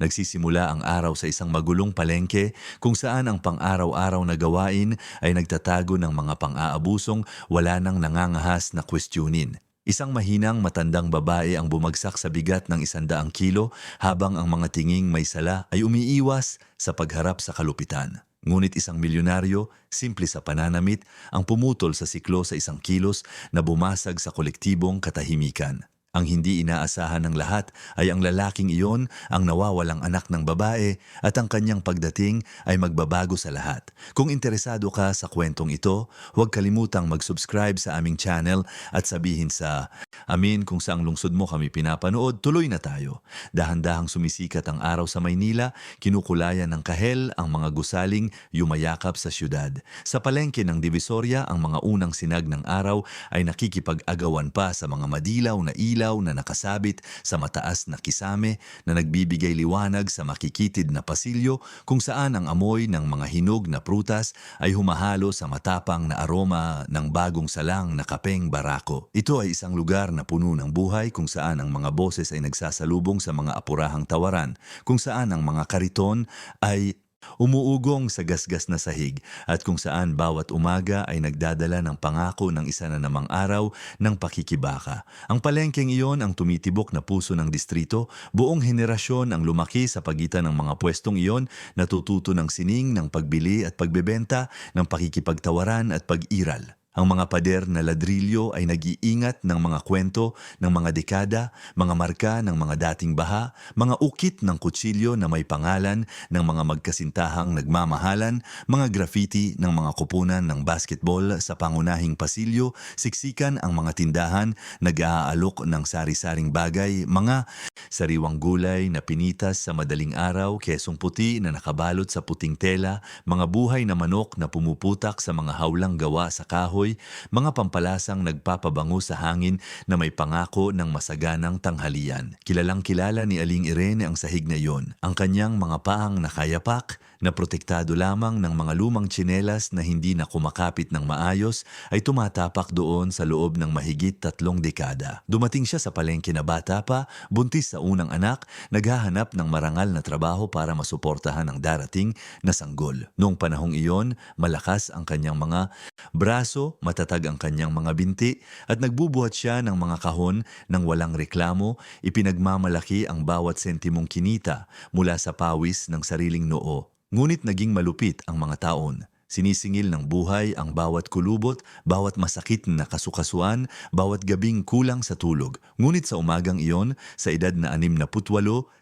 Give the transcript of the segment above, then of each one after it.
Nagsisimula ang araw sa isang magulong palengke kung saan ang pang-araw-araw na gawain ay nagtatago ng mga pang-aabusong wala nang nangangahas na kwestiyonin. Isang mahinang matandang babae ang bumagsak sa bigat ng 100 kilo habang ang mga tinging may sala ay umiiwas sa pagharap sa kalupitan. Ngunit isang milyonaryo, simple sa pananamit, ang pumutol sa siklo sa 1 kilos na bumasag sa kolektibong katahimikan. Ang hindi inaasahan ng lahat ay ang lalaking iyon ang nawawalang anak ng babae at ang kanyang pagdating ay magbabago sa lahat. Kung interesado ka sa kwentong ito, huwag kalimutang mag-subscribe sa aming channel at sabihin sa amin kung saang lungsod mo kami pinapanood. Tuloy na tayo. Dahan-dahang sumisikat ang araw sa Maynila, kinukulayan ng kahel ang mga gusaling yumayakap sa syudad. Sa palengke ng Divisoria, ang mga unang sinag ng araw ay nakikipag-agawan pa sa mga madilaw na ilaw na nakasabit sa mataas na kisame na nagbibigay liwanag sa makikitid na pasilyo kung saan ang amoy ng mga hinog na prutas ay humahalo sa matapang na aroma ng bagong salang na kapeng barako. Ito ay isang lugar na puno ng buhay kung saan ang mga boses ay nagsasalubong sa mga apurahang tawaran, kung saan ang mga kariton ay umuugong sa gasgas na sahig at kung saan bawat umaga ay nagdadala ng pangako ng isa na namang araw ng pakikibaka. Ang palengkeng iyon ang tumitibok na puso ng distrito, buong henerasyon ang lumaki sa pagitan ng mga pwestong iyon, natututo ng sining ng pagbili at pagbebenta, ng pakikipagtawaran at pag-iral. Ang mga pader na ladrilyo ay nag-iingat ng mga kwento ng mga dekada, mga marka ng mga dating baha, mga ukit ng kutsilyo na may pangalan ng mga magkasintahang nagmamahalan, mga graffiti ng mga kupunan ng basketball sa pangunahing pasilyo, siksikan ang mga tindahan, nag-aalok ng sari-saring bagay, mga sariwang gulay na pinitas sa madaling araw, kesong puti na nakabalot sa puting tela, mga buhay na manok na pumuputak sa mga hawlang gawa sa kahoy, mga pampalasang nagpapabango sa hangin na may pangako ng masaganang tanghalian. Kilalang-kilala ni Aling Irene ang sahig na iyon. Ang kanyang mga paang nakayapak, na protektado lamang ng mga lumang tsinelas na hindi na kumakapit ng maayos, ay tumatapak doon sa loob ng mahigit 3 dekada. Dumating siya sa palengke na bata pa, buntis sa unang anak, naghahanap ng marangal na trabaho para masuportahan ang darating na sanggol. Noong panahong iyon, malakas ang kanyang mga braso, matatag ang kanyang mga binti, at nagbubuhat siya ng mga kahon ng walang reklamo, ipinagmamalaki ang bawat sentimong kinita mula sa pawis ng sariling noo. Ngunit naging malupit ang mga taon. Sinisingil ng buhay ang bawat kulubot, bawat masakit na kasukasuan, bawat gabing kulang sa tulog. Ngunit sa umagang iyon, sa edad na 68,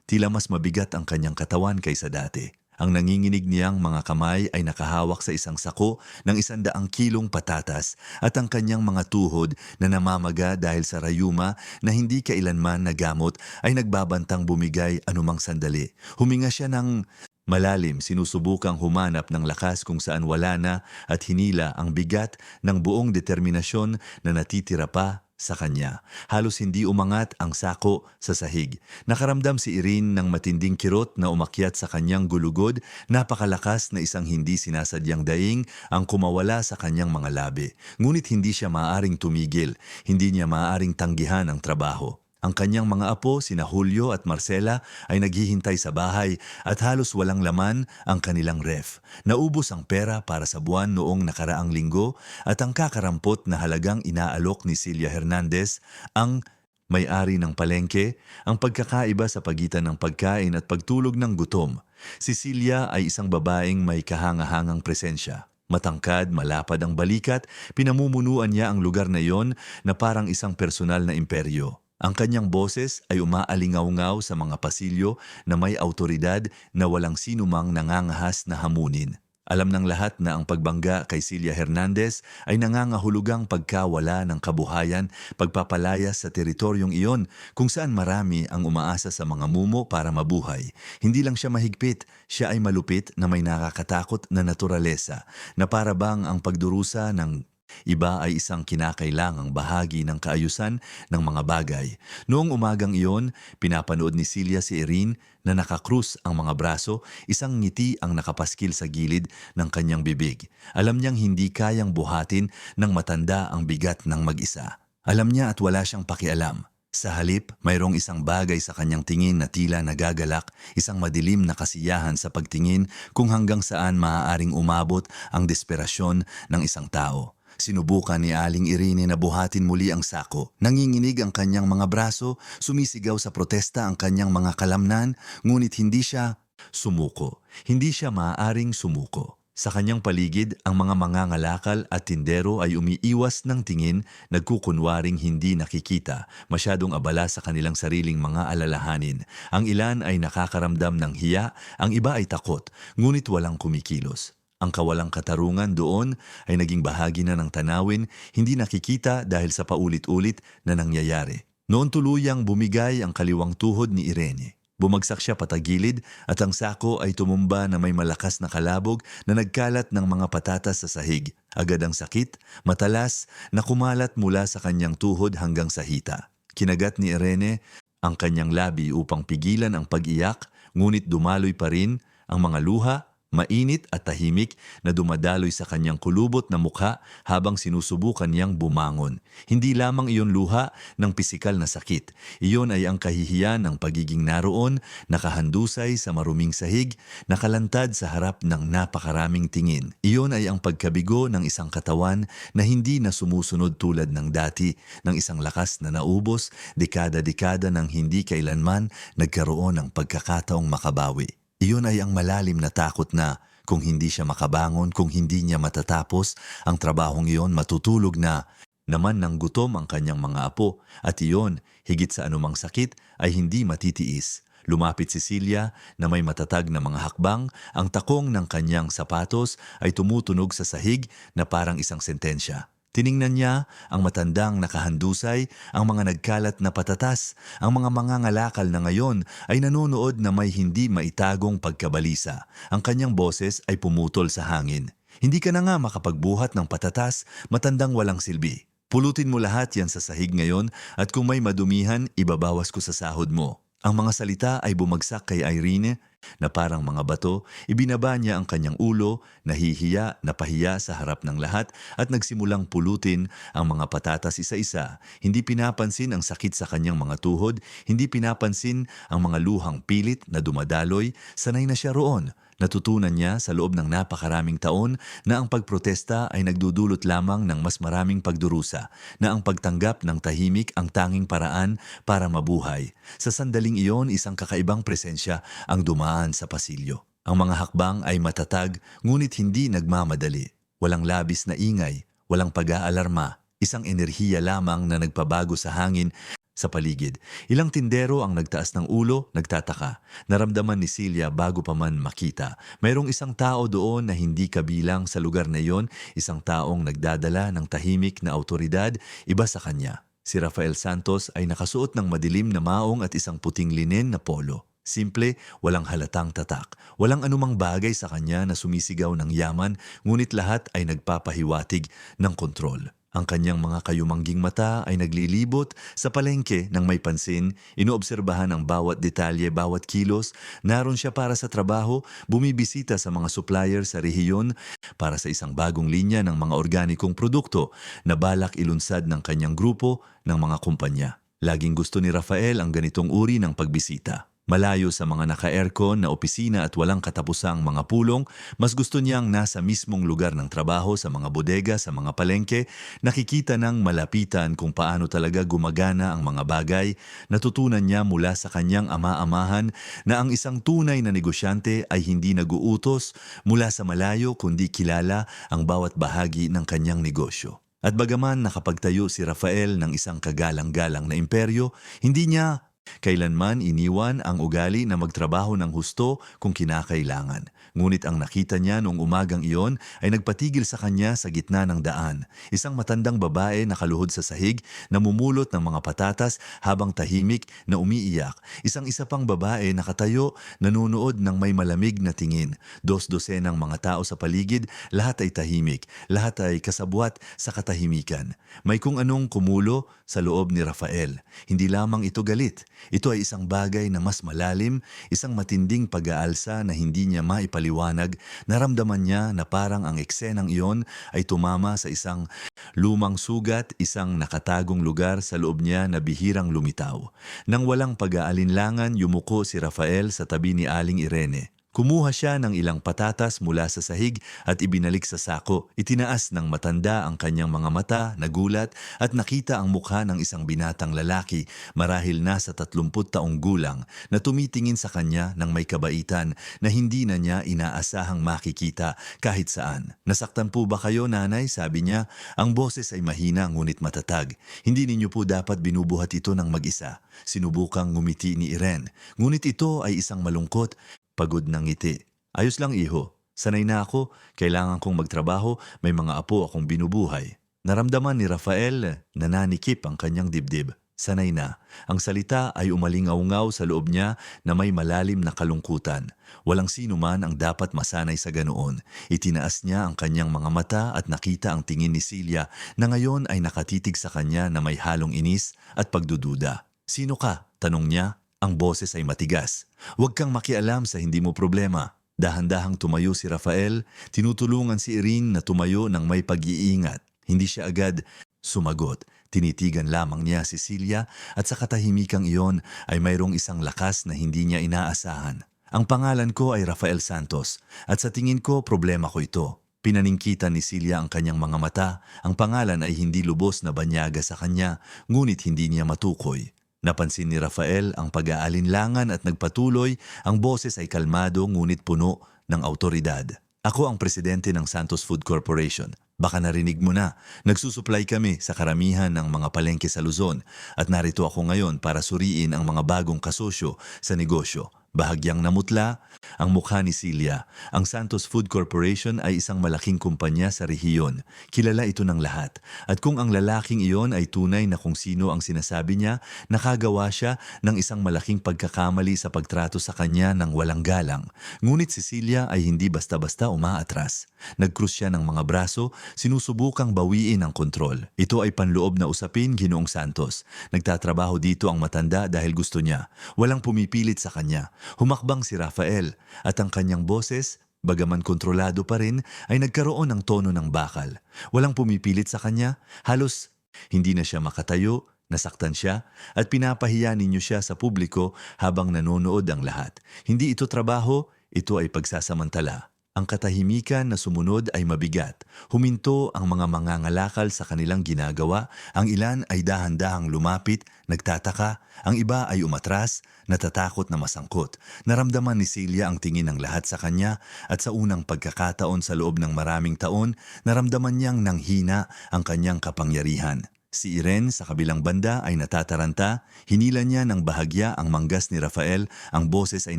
tila mas mabigat ang kanyang katawan kaysa dati. Ang nanginginig niyang mga kamay ay nakahawak sa isang sako ng 100 kilong patatas at ang kanyang mga tuhod na namamaga dahil sa rayuma na hindi kailanman nagamot ay nagbabantang bumigay anumang sandali. Huminga siya ng malalim, sinusubukang humanap ng lakas kung saan wala na at hinila ang bigat ng buong determinasyon na natitira pa sa kanya. Halos hindi umangat ang sako sa sahig. Nakaramdam si Irene ng matinding kirot na umakyat sa kanyang gulugod, napakalakas na isang hindi sinasadyang daing ang kumawala sa kanyang mga labi. Ngunit hindi siya maaaring tumigil, hindi niya maaaring tanggihan ang trabaho. Ang kanyang mga apo, sina Julio at Marcela, ay naghihintay sa bahay at halos walang laman ang kanilang ref. Naubos ang pera para sa buwan noong nakaraang linggo at ang kakarampot na halagang inaalok ni Celia Hernandez, ang may-ari ng palengke, ang pagkakaiba sa pagitan ng pagkain at pagtulog ng gutom. Si Celia ay isang babaeng may kahangahangang presensya. Matangkad, malapad ang balikat, pinamumunuan niya ang lugar na iyon na parang isang personal na imperyo. Ang kanyang boses ay umaalingaw-ngaw sa mga pasilyo na may autoridad na walang sinumang nangangahas na hamunin. Alam ng lahat na ang pagbangga kay Celia Hernandez ay nangangahulugang pagkawala ng kabuhayan, pagpapalayas sa teritoryong iyon kung saan marami ang umaasa sa mga mumo para mabuhay. Hindi lang siya mahigpit, siya ay malupit na may nakakatakot na naturalesa na para bang ang pagdurusa ng iba ay isang kinakailangang bahagi ng kaayusan ng mga bagay. Noong umagang iyon, pinapanood ni Celia si Irene na nakakrus ang mga braso, isang ngiti ang nakapaskil sa gilid ng kanyang bibig. Alam niyang hindi kayang buhatin ng matanda ang bigat ng mag-isa. Alam niya at wala siyang pakialam. Sa halip, mayroong isang bagay sa kanyang tingin na tila nagagalak, isang madilim na kasiyahan sa pagtingin kung hanggang saan maaaring umabot ang desperasyon ng isang tao. Sinubukan ni Aling Irene na buhatin muli ang sako. Nanginginig ang kanyang mga braso, sumisigaw sa protesta ang kanyang mga kalamnan, ngunit hindi siya sumuko. Hindi siya maaaring sumuko. Sa kanyang paligid, ang mga mangangalakal at tindero ay umiiwas ng tingin, nagkukunwaring hindi nakikita, masyadong abala sa kanilang sariling mga alalahanin. Ang ilan ay nakakaramdam ng hiya, ang iba ay takot, ngunit walang kumikilos. Ang kawalang katarungan doon ay naging bahagi na ng tanawin, hindi nakikita dahil sa paulit-ulit na nangyayari. Noon tuluyang bumigay ang kaliwang tuhod ni Irene. Bumagsak siya patagilid at ang sako ay tumumba na may malakas na kalabog na nagkalat ng mga patatas sa sahig. Agad ang sakit, matalas, na kumalat mula sa kanyang tuhod hanggang sa hita. Kinagat ni Irene ang kanyang labi upang pigilan ang pag-iyak, ngunit dumaloy pa rin ang mga luha, mainit at tahimik na dumadaloy sa kanyang kulubot na mukha habang sinusubukan niyang bumangon. Hindi lamang iyon luha ng pisikal na sakit. Iyon ay ang kahihiyan ng pagiging naroon, nakahandusay sa maruming sahig, nakalantad sa harap ng napakaraming tingin. Iyon ay ang pagkabigo ng isang katawan na hindi na sumusunod tulad ng dati, ng isang lakas na naubos, dekada-dekada nang hindi kailanman nagkaroon ng pagkakataong makabawi. Iyon ay ang malalim na takot na kung hindi siya makabangon, kung hindi niya matatapos ang trabahong iyon, matutulog na naman ng gutom ang kanyang mga apo at iyon, higit sa anumang sakit, ay hindi matitiis. Lumapit si Celia na may matatag na mga hakbang, ang takong ng kanyang sapatos ay tumutunog sa sahig na parang isang sentensya. Tiningnan niya ang matandang nakahandusay, ang mga nagkalat na patatas, ang mga mangangalakal na ngayon ay nanonood na may hindi maitagong pagkabalisa. Ang kanyang boses ay pumutol sa hangin. Hindi ka na nga makapagbuhat ng patatas, matandang walang silbi. Pulutin mo lahat yan sa sahig ngayon at kung may madumihan, ibabawas ko sa sahod mo. Ang mga salita ay bumagsak kay Irene na parang mga bato, ibinaba niya ang kanyang ulo, nahihiya, napahiya sa harap ng lahat at nagsimulang pulutin ang mga patatas isa-isa. Hindi pinapansin ang sakit sa kanyang mga tuhod, hindi pinapansin ang mga luhang pilit na dumadaloy, sanay na siya roon. Natutunan niya sa loob ng napakaraming taon na ang pagprotesta ay nagdudulot lamang ng mas maraming pagdurusa, na ang pagtanggap ng tahimik ang tanging paraan para mabuhay. Sa sandaling iyon, isang kakaibang presensya ang dumaan sa pasilyo. Ang mga hakbang ay matatag, ngunit hindi nagmamadali. Walang labis na ingay, walang pag-aalarma, isang enerhiya lamang na nagpabago sa hangin sa paligid. Ilang tindero ang nagtaas ng ulo, nagtataka. Naramdaman ni Celia bago pa man makita. Mayroong isang tao doon na hindi kabilang sa lugar na iyon, isang taong nagdadala ng tahimik na autoridad, iba sa kanya. Si Rafael Santos ay nakasuot ng madilim na maong at isang puting linen na polo. Simple, walang halatang tatak. Walang anumang bagay sa kanya na sumisigaw ng yaman, ngunit lahat ay nagpapahiwatig ng kontrol. Ang kanyang mga kayumangging mata ay naglilibot sa palengke ng may pansin, inoobserbahan ang bawat detalye, bawat kilos. Naroon siya para sa trabaho, bumibisita sa mga supplier sa rehiyon para sa isang bagong linya ng mga organikong produkto na balak ilunsad ng kanyang grupo ng mga kumpanya. Laging gusto ni Rafael ang ganitong uri ng pagbisita. Malayo sa mga naka-aircon na opisina at walang katapusang mga pulong, mas gusto niyang nasa mismong lugar ng trabaho sa mga bodega, sa mga palengke, nakikita ng malapitan kung paano talaga gumagana ang mga bagay. Natutunan niya mula sa kanyang ama-amahan na ang isang tunay na negosyante ay hindi naguutos mula sa malayo kundi kilala ang bawat bahagi ng kanyang negosyo. At bagaman nakapagtayo si Rafael ng isang kagalang-galang na imperyo, hindi niya kailanman iniwan ang ugali na magtrabaho ng husto kung kinakailangan. Ngunit ang nakita niya noong umagang iyon ay nagpatigil sa kanya sa gitna ng daan. Isang matandang babae nakaluhod sa sahig, namumulot ng mga patatas habang tahimik na umiiyak. Isang isa pang babae nakatayo, nanunood ng may malamig na tingin. Dos-dosenang mga tao sa paligid, lahat ay tahimik, lahat ay kasabwat sa katahimikan. May kung anong kumulo sa loob ni Rafael. Hindi lamang ito galit. Ito ay isang bagay na mas malalim, isang matinding pag-aalsa na hindi niya maipaliwanag. Naramdaman niya na parang ang eksenang iyon ay tumama sa isang lumang sugat, isang nakatagong lugar sa loob niya na bihirang lumitaw. Nang walang pag-aalinlangan, yumuko si Rafael sa tabi ni Aling Irene. Kumuha siya ng ilang patatas mula sa sahig at ibinalik sa sako. Itinaas ng matanda ang kanyang mga mata, nagulat at nakita ang mukha ng isang binatang lalaki, marahil nasa 30 taong gulang, na tumitingin sa kanya ng may kabaitan na hindi na niya inaasahang makikita kahit saan. "Nasaktan po ba kayo, nanay?" sabi niya. Ang boses ay mahina ngunit matatag. "Hindi ninyo po dapat binubuhat ito ng mag-isa." Sinubukang ngumiti ni Irene. Ngunit ito ay isang malungkot, pagod ng ngiti. "Ayos lang, iho. Sanay na ako. Kailangan kong magtrabaho. May mga apo akong binubuhay." Naramdaman ni Rafael na nanikip ang kanyang dibdib. Sanay na. Ang salita ay umalingaw-ngaw sa loob niya na may malalim na kalungkutan. Walang sino man ang dapat masanay sa ganoon. Itinaas niya ang kanyang mga mata at nakita ang tingin ni Celia na ngayon ay nakatitig sa kanya na may halong inis at pagdududa. "Sino ka?" tanong niya. Ang boses ay matigas. "Huwag kang makialam sa hindi mo problema." Dahan-dahang tumayo si Rafael, tinutulungan si Irene na tumayo ng may pag-iingat. Hindi siya agad sumagot. Tinitigan lamang niya si Celia at sa katahimikang iyon ay mayroong isang lakas na hindi niya inaasahan. "Ang pangalan ko ay Rafael Santos at sa tingin ko problema ko ito." Pinaningkitan ni Celia ang kanyang mga mata. Ang pangalan ay hindi lubos na banyaga sa kanya, ngunit hindi niya matukoy. Napansin ni Rafael ang pag-aalinlangan at nagpatuloy, ang boses ay kalmado ngunit puno ng awtoridad. "Ako ang presidente ng Santos Food Corporation. Baka narinig mo na, nagsusupply kami sa karamihan ng mga palengke sa Luzon at narito ako ngayon para suriin ang mga bagong kasosyo sa negosyo." Bahagyang namutla ang mukha ni Celia. Ang Santos Food Corporation ay isang malaking kumpanya sa rehiyon. Kilala ito ng lahat. At kung ang lalaking iyon ay tunay na kung sino ang sinasabi niya, nakagawa siya ng isang malaking pagkakamali sa pagtrato sa kanya ng walang galang. Ngunit si Celia ay hindi basta-basta umaatras. Nagkrus siya ng mga braso, sinusubukang bawiin ang kontrol. "Ito ay panloob na usapin, Ginoong Santos. Nagtatrabaho dito ang matanda dahil gusto niya. Walang pumipilit sa kanya." Humakbang si Rafael at ang kanyang boses, bagaman kontrolado pa rin, ay nagkaroon ng tono ng bakal. Walang pumipilit sa kanya, halos hindi na siya makatayo, nasaktan siya, at pinapahiya ninyo siya sa publiko habang nanonood ang lahat. Hindi ito trabaho, ito ay pagsasamantala. Ang katahimikan na sumunod ay mabigat. Huminto ang mga mangangalakal sa kanilang ginagawa, ang ilan ay dahan-dahang lumapit, nagtataka, ang iba ay umatras, natatakot na masangkot. Naramdaman ni Celia ang tingin ng lahat sa kanya at sa unang pagkakataon sa loob ng maraming taon, naramdaman niyang nanghina ang kanyang kapangyarihan. Si Irene sa kabilang banda ay natataranta, hinila niya ng bahagya ang manggas ni Rafael, ang boses ay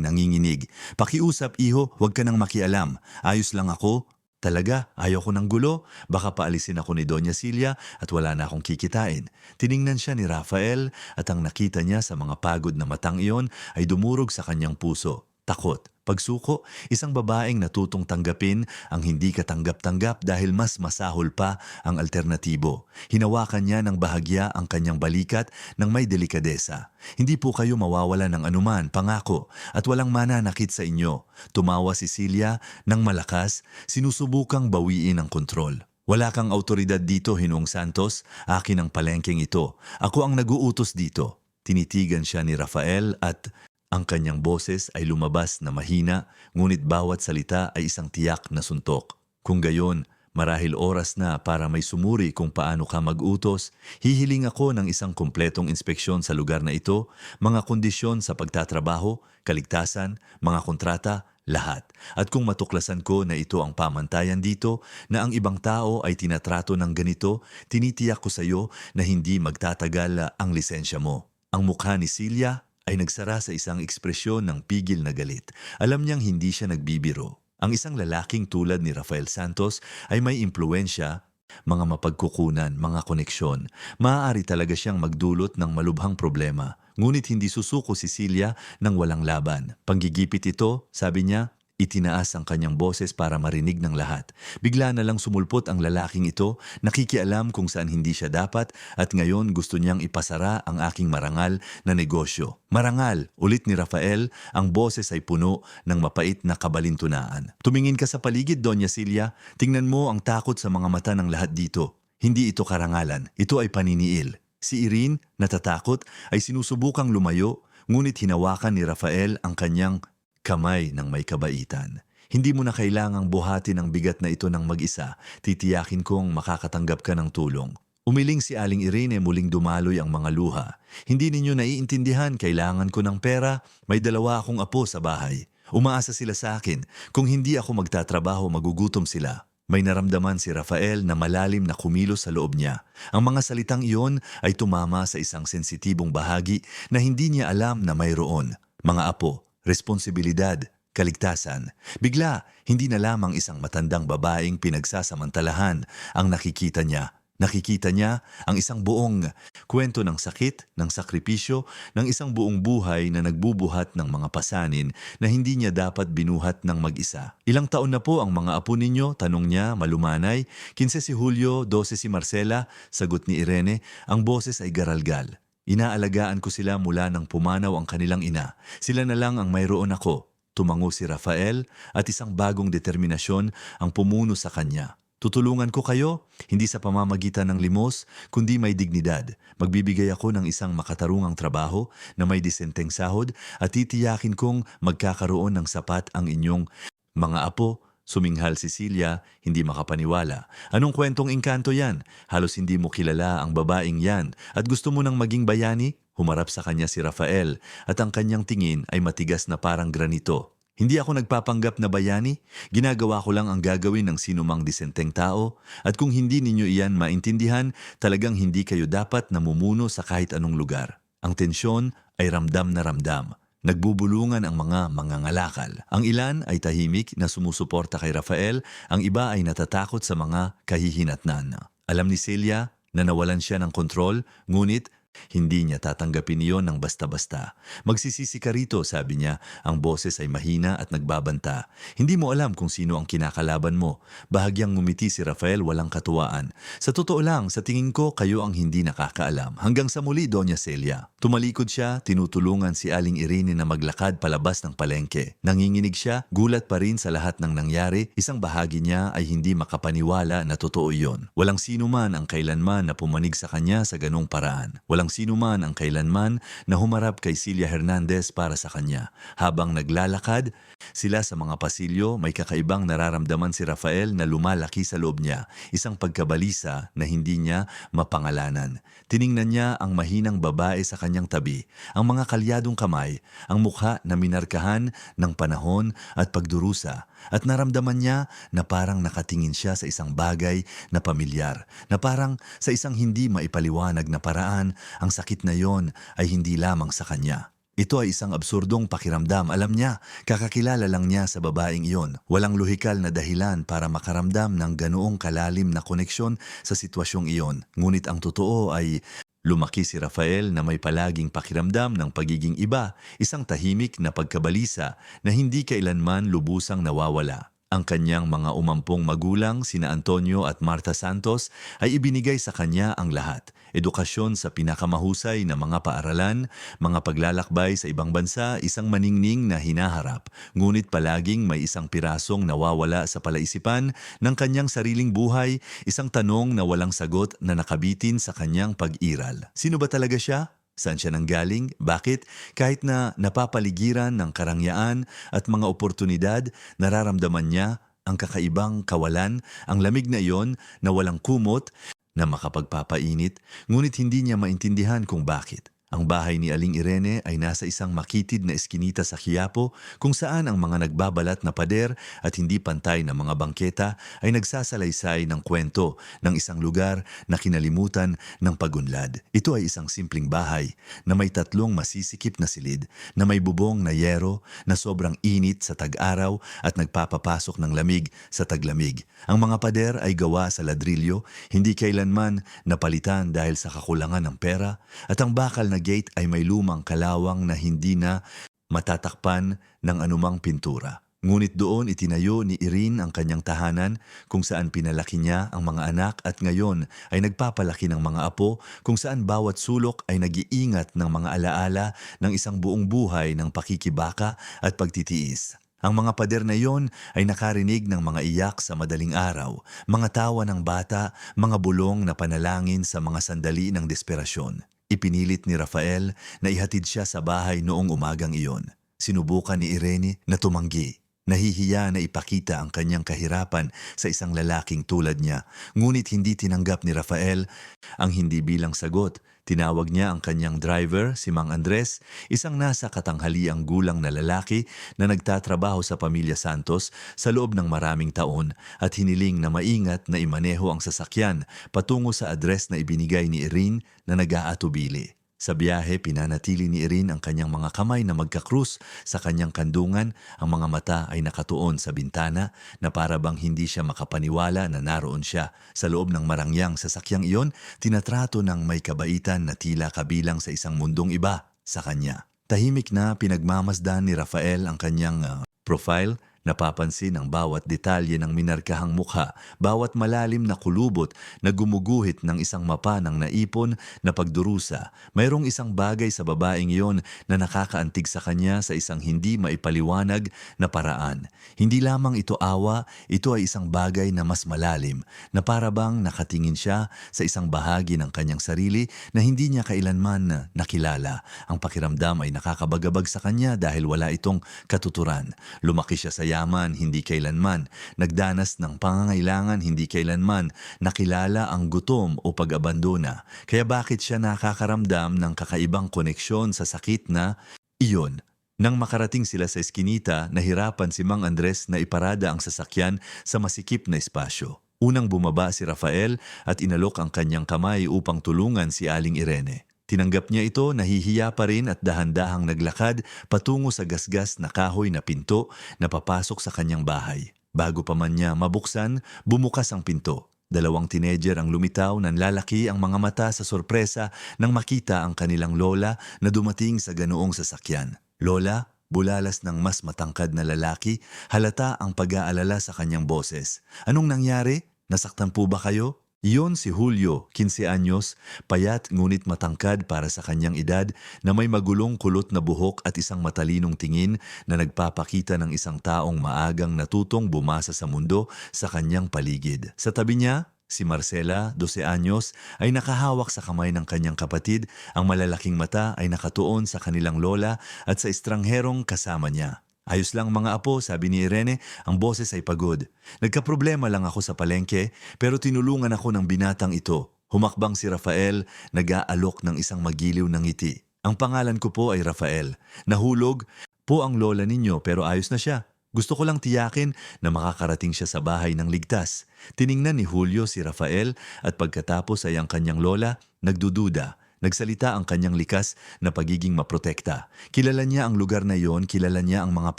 nanginginig. "Pakiusap, iho, huwag ka nang makialam. Ayos lang ako." "Talaga, ayaw ko ng gulo. Baka paalisin ako ni Doña Celia at wala na akong kikitain." Tiningnan siya ni Rafael at ang nakita niya sa mga pagod na matang iyon ay dumurog sa kanyang puso. Takot, pagsuko, isang babaeng natutong tanggapin ang hindi katanggap-tanggap dahil mas masahol pa ang alternatibo. Hinawakan niya ng bahagya ang kanyang balikat ng may delikadesa. "Hindi po kayo mawawala ng anuman, pangako, at walang mananakit sa inyo." Tumawa si Celia ng malakas, sinusubukang bawiin ang kontrol. "Wala kang autoridad dito, Ginoong Santos. Akin ang palengkeng ito. Ako ang nag-uutos dito." Tinitigan siya ni Rafael at ang kanyang boses ay lumabas na mahina, ngunit bawat salita ay isang tiyak na suntok. "Kung gayon, marahil oras na para may sumuri kung paano ka mag-utos. Hihiling ako ng isang kumpletong inspeksyon sa lugar na ito, mga kondisyon sa pagtatrabaho, kaligtasan, mga kontrata, lahat. At kung matuklasan ko na ito ang pamantayan dito, na ang ibang tao ay tinatrato ng ganito, tinitiyak ko sa iyo na hindi magtatagal ang lisensya mo." Ang mukha ni Celia ay nagsara sa isang ekspresyon ng pigil na galit. Alam niyang hindi siya nagbibiro. Ang isang lalaking tulad ni Rafael Santos ay may impluensya, mga mapagkukunan, mga koneksyon. Maaari talaga siyang magdulot ng malubhang problema. Ngunit hindi susuko si Celia ng walang laban. "Panggigipit ito," sabi niya. Itinaas ang kanyang boses para marinig ng lahat. Bigla na lang sumulpot ang lalaking ito, nakikialam kung saan hindi siya dapat at ngayon gusto niyang ipasara ang aking marangal na negosyo. Marangal, ulit ni Rafael, ang boses ay puno ng mapait na kabalintunaan. Tumingin ka sa paligid, Doña Celia. Tingnan mo ang takot sa mga mata ng lahat dito. Hindi ito karangalan, ito ay paniniil. Si Irene, natatakot, ay sinusubukang lumayo, ngunit hinawakan ni Rafael ang kanyang kamay ng may kabaitan. Hindi mo na kailangang buhatin ang bigat na ito ng mag-isa. Titiyakin kong makakatanggap ka ng tulong. Umiling si Aling Irene, muling dumaloy ang mga luha. Hindi ninyo naiintindihan, kailangan ko ng pera. May 2 akong apo sa bahay. Umaasa sila sa akin. Kung hindi ako magtatrabaho, magugutom sila. May naramdaman si Rafael na malalim na kumilos sa loob niya. Ang mga salitang iyon ay tumama sa isang sensitibong bahagi na hindi niya alam na mayroon. Mga apo, responsibilidad, kaligtasan. Bigla, hindi na lamang isang matandang babaeng pinagsasamantalahan ang nakikita niya. Nakikita niya ang isang buong kwento ng sakit, ng sakripisyo, ng isang buong buhay na nagbubuhat ng mga pasanin na hindi niya dapat binuhat ng mag-isa. Ilang taon na po ang mga apo ninyo? Tanong niya, malumanay. 15 si Julio, 12 si Marcela, sagot ni Irene. Ang boses ay garalgal. Inaalagaan ko sila mula nang pumanaw ang kanilang ina. Sila na lang ang mayroon ako. Tumango si Rafael at isang bagong determinasyon ang pumuno sa kanya. Tutulungan ko kayo, hindi sa pamamagitan ng limos, kundi may dignidad. Magbibigay ako ng isang makatarungang trabaho na may disenteng sahod at titiyakin kong magkakaroon ng sapat ang inyong mga apo. Suminghal si Celia, hindi makapaniwala. Anong kwentong engkanto yan? Halos hindi mo kilala ang babaeng yan at gusto mo nang maging bayani? Humarap sa kanya si Rafael at ang kanyang tingin ay matigas na parang granito. Hindi ako nagpapanggap na bayani, ginagawa ko lang ang gagawin ng sinumang disenteng tao at kung hindi ninyo iyan maintindihan, talagang hindi kayo dapat namumuno sa kahit anong lugar. Ang tensyon ay ramdam na ramdam. Nagbubulungan ang mga mangangalakal. Ang ilan ay tahimik na sumusuporta kay Rafael, ang iba ay natatakot sa mga kahihinatnan. Alam ni Celia na nawalan siya ng kontrol, ngunit hindi niya tatanggapin iyon ng basta-basta. Magsisisi ka rito, sabi niya, ang boses ay mahina at nagbabanta. Hindi mo alam kung sino ang kinakalaban mo. Bahagyang ngumiti si Rafael, walang katuwaan. Sa totoo lang, sa tingin ko, kayo ang hindi nakakaalam. Hanggang sa muli, Doña Celia. Tumalikod siya, tinutulungan si Aling Irene na maglakad palabas ng palengke. Nanginginig siya, gulat pa rin sa lahat ng nangyari. Isang bahagi niya ay hindi makapaniwala na totoo iyon. Walang sino man ang kailanman na pumanig sa kanya sa ganong paraan. Walang sino man ang kailanman na humarap kay Celia Hernandez para sa kanya. Habang naglalakad sila sa mga pasilyo, may kakaibang nararamdaman si Rafael na lumalaki sa loob niya, isang pagkabalisa na hindi niya mapangalanan. Tiningnan niya ang mahinang babae sa kanyang tabi, ang mga kalyadong kamay, ang mukha na minarkahan ng panahon at pagdurusa, at naramdaman niya na parang nakatingin siya sa isang bagay na pamilyar, na parang sa isang hindi maipaliwanag na paraan. Ang sakit na yon ay hindi lamang sa kanya. Ito ay isang absurdong pakiramdam. Alam niya, kakakilala lang niya sa babaeng iyon. Walang lohikal na dahilan para makaramdam ng ganoong kalalim na koneksyon sa sitwasyong iyon. Ngunit ang totoo ay lumaki si Rafael na may palaging pakiramdam ng pagiging iba, isang tahimik na pagkabalisa na hindi kailanman lubusang nawawala. Ang kanyang mga umampong magulang, sina Antonio at Marta Santos, ay ibinigay sa kanya ang lahat. Edukasyon sa pinakamahusay na mga paaralan, mga paglalakbay sa ibang bansa, isang maningning na hinaharap. Ngunit palaging may isang pirasong nawawala sa palaisipan ng kanyang sariling buhay, isang tanong na walang sagot na nakabitin sa kanyang pag-iral. Sino ba talaga siya? Saan siya nanggaling? Bakit? Kahit na napapaligiran ng karangyaan at mga oportunidad, nararamdaman niya ang kakaibang kawalan, ang lamig na iyon na walang kumot na makapagpapainit, ngunit hindi niya maintindihan kung bakit. Ang bahay ni Aling Irene ay nasa isang makitid na eskinita sa Quiapo kung saan ang mga nagbabalat na pader at hindi pantay na mga bangketa ay nagsasalaysay ng kwento ng isang lugar na kinalimutan ng pagunlad. Ito ay isang simpleng bahay na may 3 masisikip na silid, na may bubong na yero na sobrang init sa tag-araw at nagpapapasok ng lamig sa taglamig. Ang mga pader ay gawa sa ladrilyo, hindi kailanman napalitan dahil sa kakulangan ng pera, at ang bakal na gate ay may lumang kalawang na hindi na matatakpan ng anumang pintura. Ngunit doon itinayo ni Irene ang kanyang tahanan kung saan pinalaki niya ang mga anak at ngayon ay nagpapalaki ng mga apo kung saan bawat sulok ay nag-iingat ng mga alaala ng isang buong buhay ng pakikibaka at pagtitiis. Ang mga pader na iyon ay nakarinig ng mga iyak sa madaling araw, mga tawa ng bata, mga bulong na panalangin sa mga sandali ng desperasyon. Ipinilit ni Rafael na ihatid siya sa bahay noong umagang iyon. Sinubukan ni Irene na tumanggi. Nahihiya na ipakita ang kanyang kahirapan sa isang lalaking tulad niya, ngunit hindi tinanggap ni Rafael ang hindi bilang sagot. Tinawag niya ang kanyang driver, si Mang Andres, isang nasa katanghaliang gulang na lalaki na nagtatrabaho sa pamilya Santos sa loob ng maraming taon at hiniling na maingat na imaneho ang sasakyan patungo sa address na ibinigay ni Irene na nag-aatubili. Sa biyahe, pinanatili ni Irene ang kanyang mga kamay na magkakrus sa kanyang kandungan, ang mga mata ay nakatuon sa bintana na para bang hindi siya makapaniwala na naroon siya. Sa loob ng marangyang sasakyang iyon, tinatrato ng may kabaitan na tila kabilang sa isang mundong iba sa kanya. Tahimik na pinagmamasdan ni Rafael ang kanyang profile. Napapansin ang bawat detalye ng minarkahang mukha, bawat malalim na kulubot na gumuguhit ng isang mapa ng naipon na pagdurusa. Mayroong isang bagay sa babaeng iyon na nakakaantig sa kanya sa isang hindi maipaliwanag na paraan. Hindi lamang ito awa, ito ay isang bagay na mas malalim, na para bang nakatingin siya sa isang bahagi ng kanyang sarili na hindi niya kailanman nakilala. Ang pakiramdam ay nakakabagabag sa kanya dahil wala itong katuturan. Lumaki siya sa yaman, hindi kailanman nagdanas ng pangangailangan, hindi kailanman nakilala ang gutom o pag-abandona. Kaya bakit siya nakakaramdam ng kakaibang koneksyon sa sakit na iyon? Nang makarating sila sa eskinita, nahirapan si Mang Andres na iparada ang sasakyan sa masikip na espasyo. Unang bumaba si Rafael at inalok ang kanyang kamay upang tulungan si Aling Irene. Tinanggap niya ito, nahihiya pa rin at dahan-dahang naglakad patungo sa gasgas na kahoy na pinto na papasok sa kanyang bahay. Bago pa man niya mabuksan, bumukas ang pinto. Dalawang teenager ang lumitaw, nanlalaki ang mga mata sa sorpresa nang makita ang kanilang lola na dumating sa ganoong sasakyan. Lola, bulalas ng mas matangkad na lalaki, halata ang pag-aalala sa kanyang boses. Anong nangyari? Nasaktan po ba kayo? Iyon si Julio, 15 anyos, payat ngunit matangkad para sa kanyang edad na may magulong kulot na buhok at isang matalinong tingin na nagpapakita ng isang taong maagang natutong bumasa sa mundo sa kanyang paligid. Sa tabi niya, si Marcela, 12 anyos, ay nakahawak sa kamay ng kanyang kapatid, ang malalaking mata ay nakatuon sa kanilang lola at sa estrangherong kasama niya. Ayos lang mga apo, sabi ni Irene, ang boses ay pagod. Nagkaproblema lang ako sa palengke, pero tinulungan ako ng binatang ito. Humakbang si Rafael, nag-aalok ng isang magiliw na ngiti. Ang pangalan ko po ay Rafael. Nahulog po ang lola ninyo pero ayos na siya. Gusto ko lang tiyakin na makakarating siya sa bahay ng ligtas. Tiningnan ni Julio si Rafael at pagkatapos ay ang kanyang lola nagdududa. Nagsalita ang kanyang likas na pagiging maprotekta. Kilala niya ang lugar na iyon, kilala niya ang mga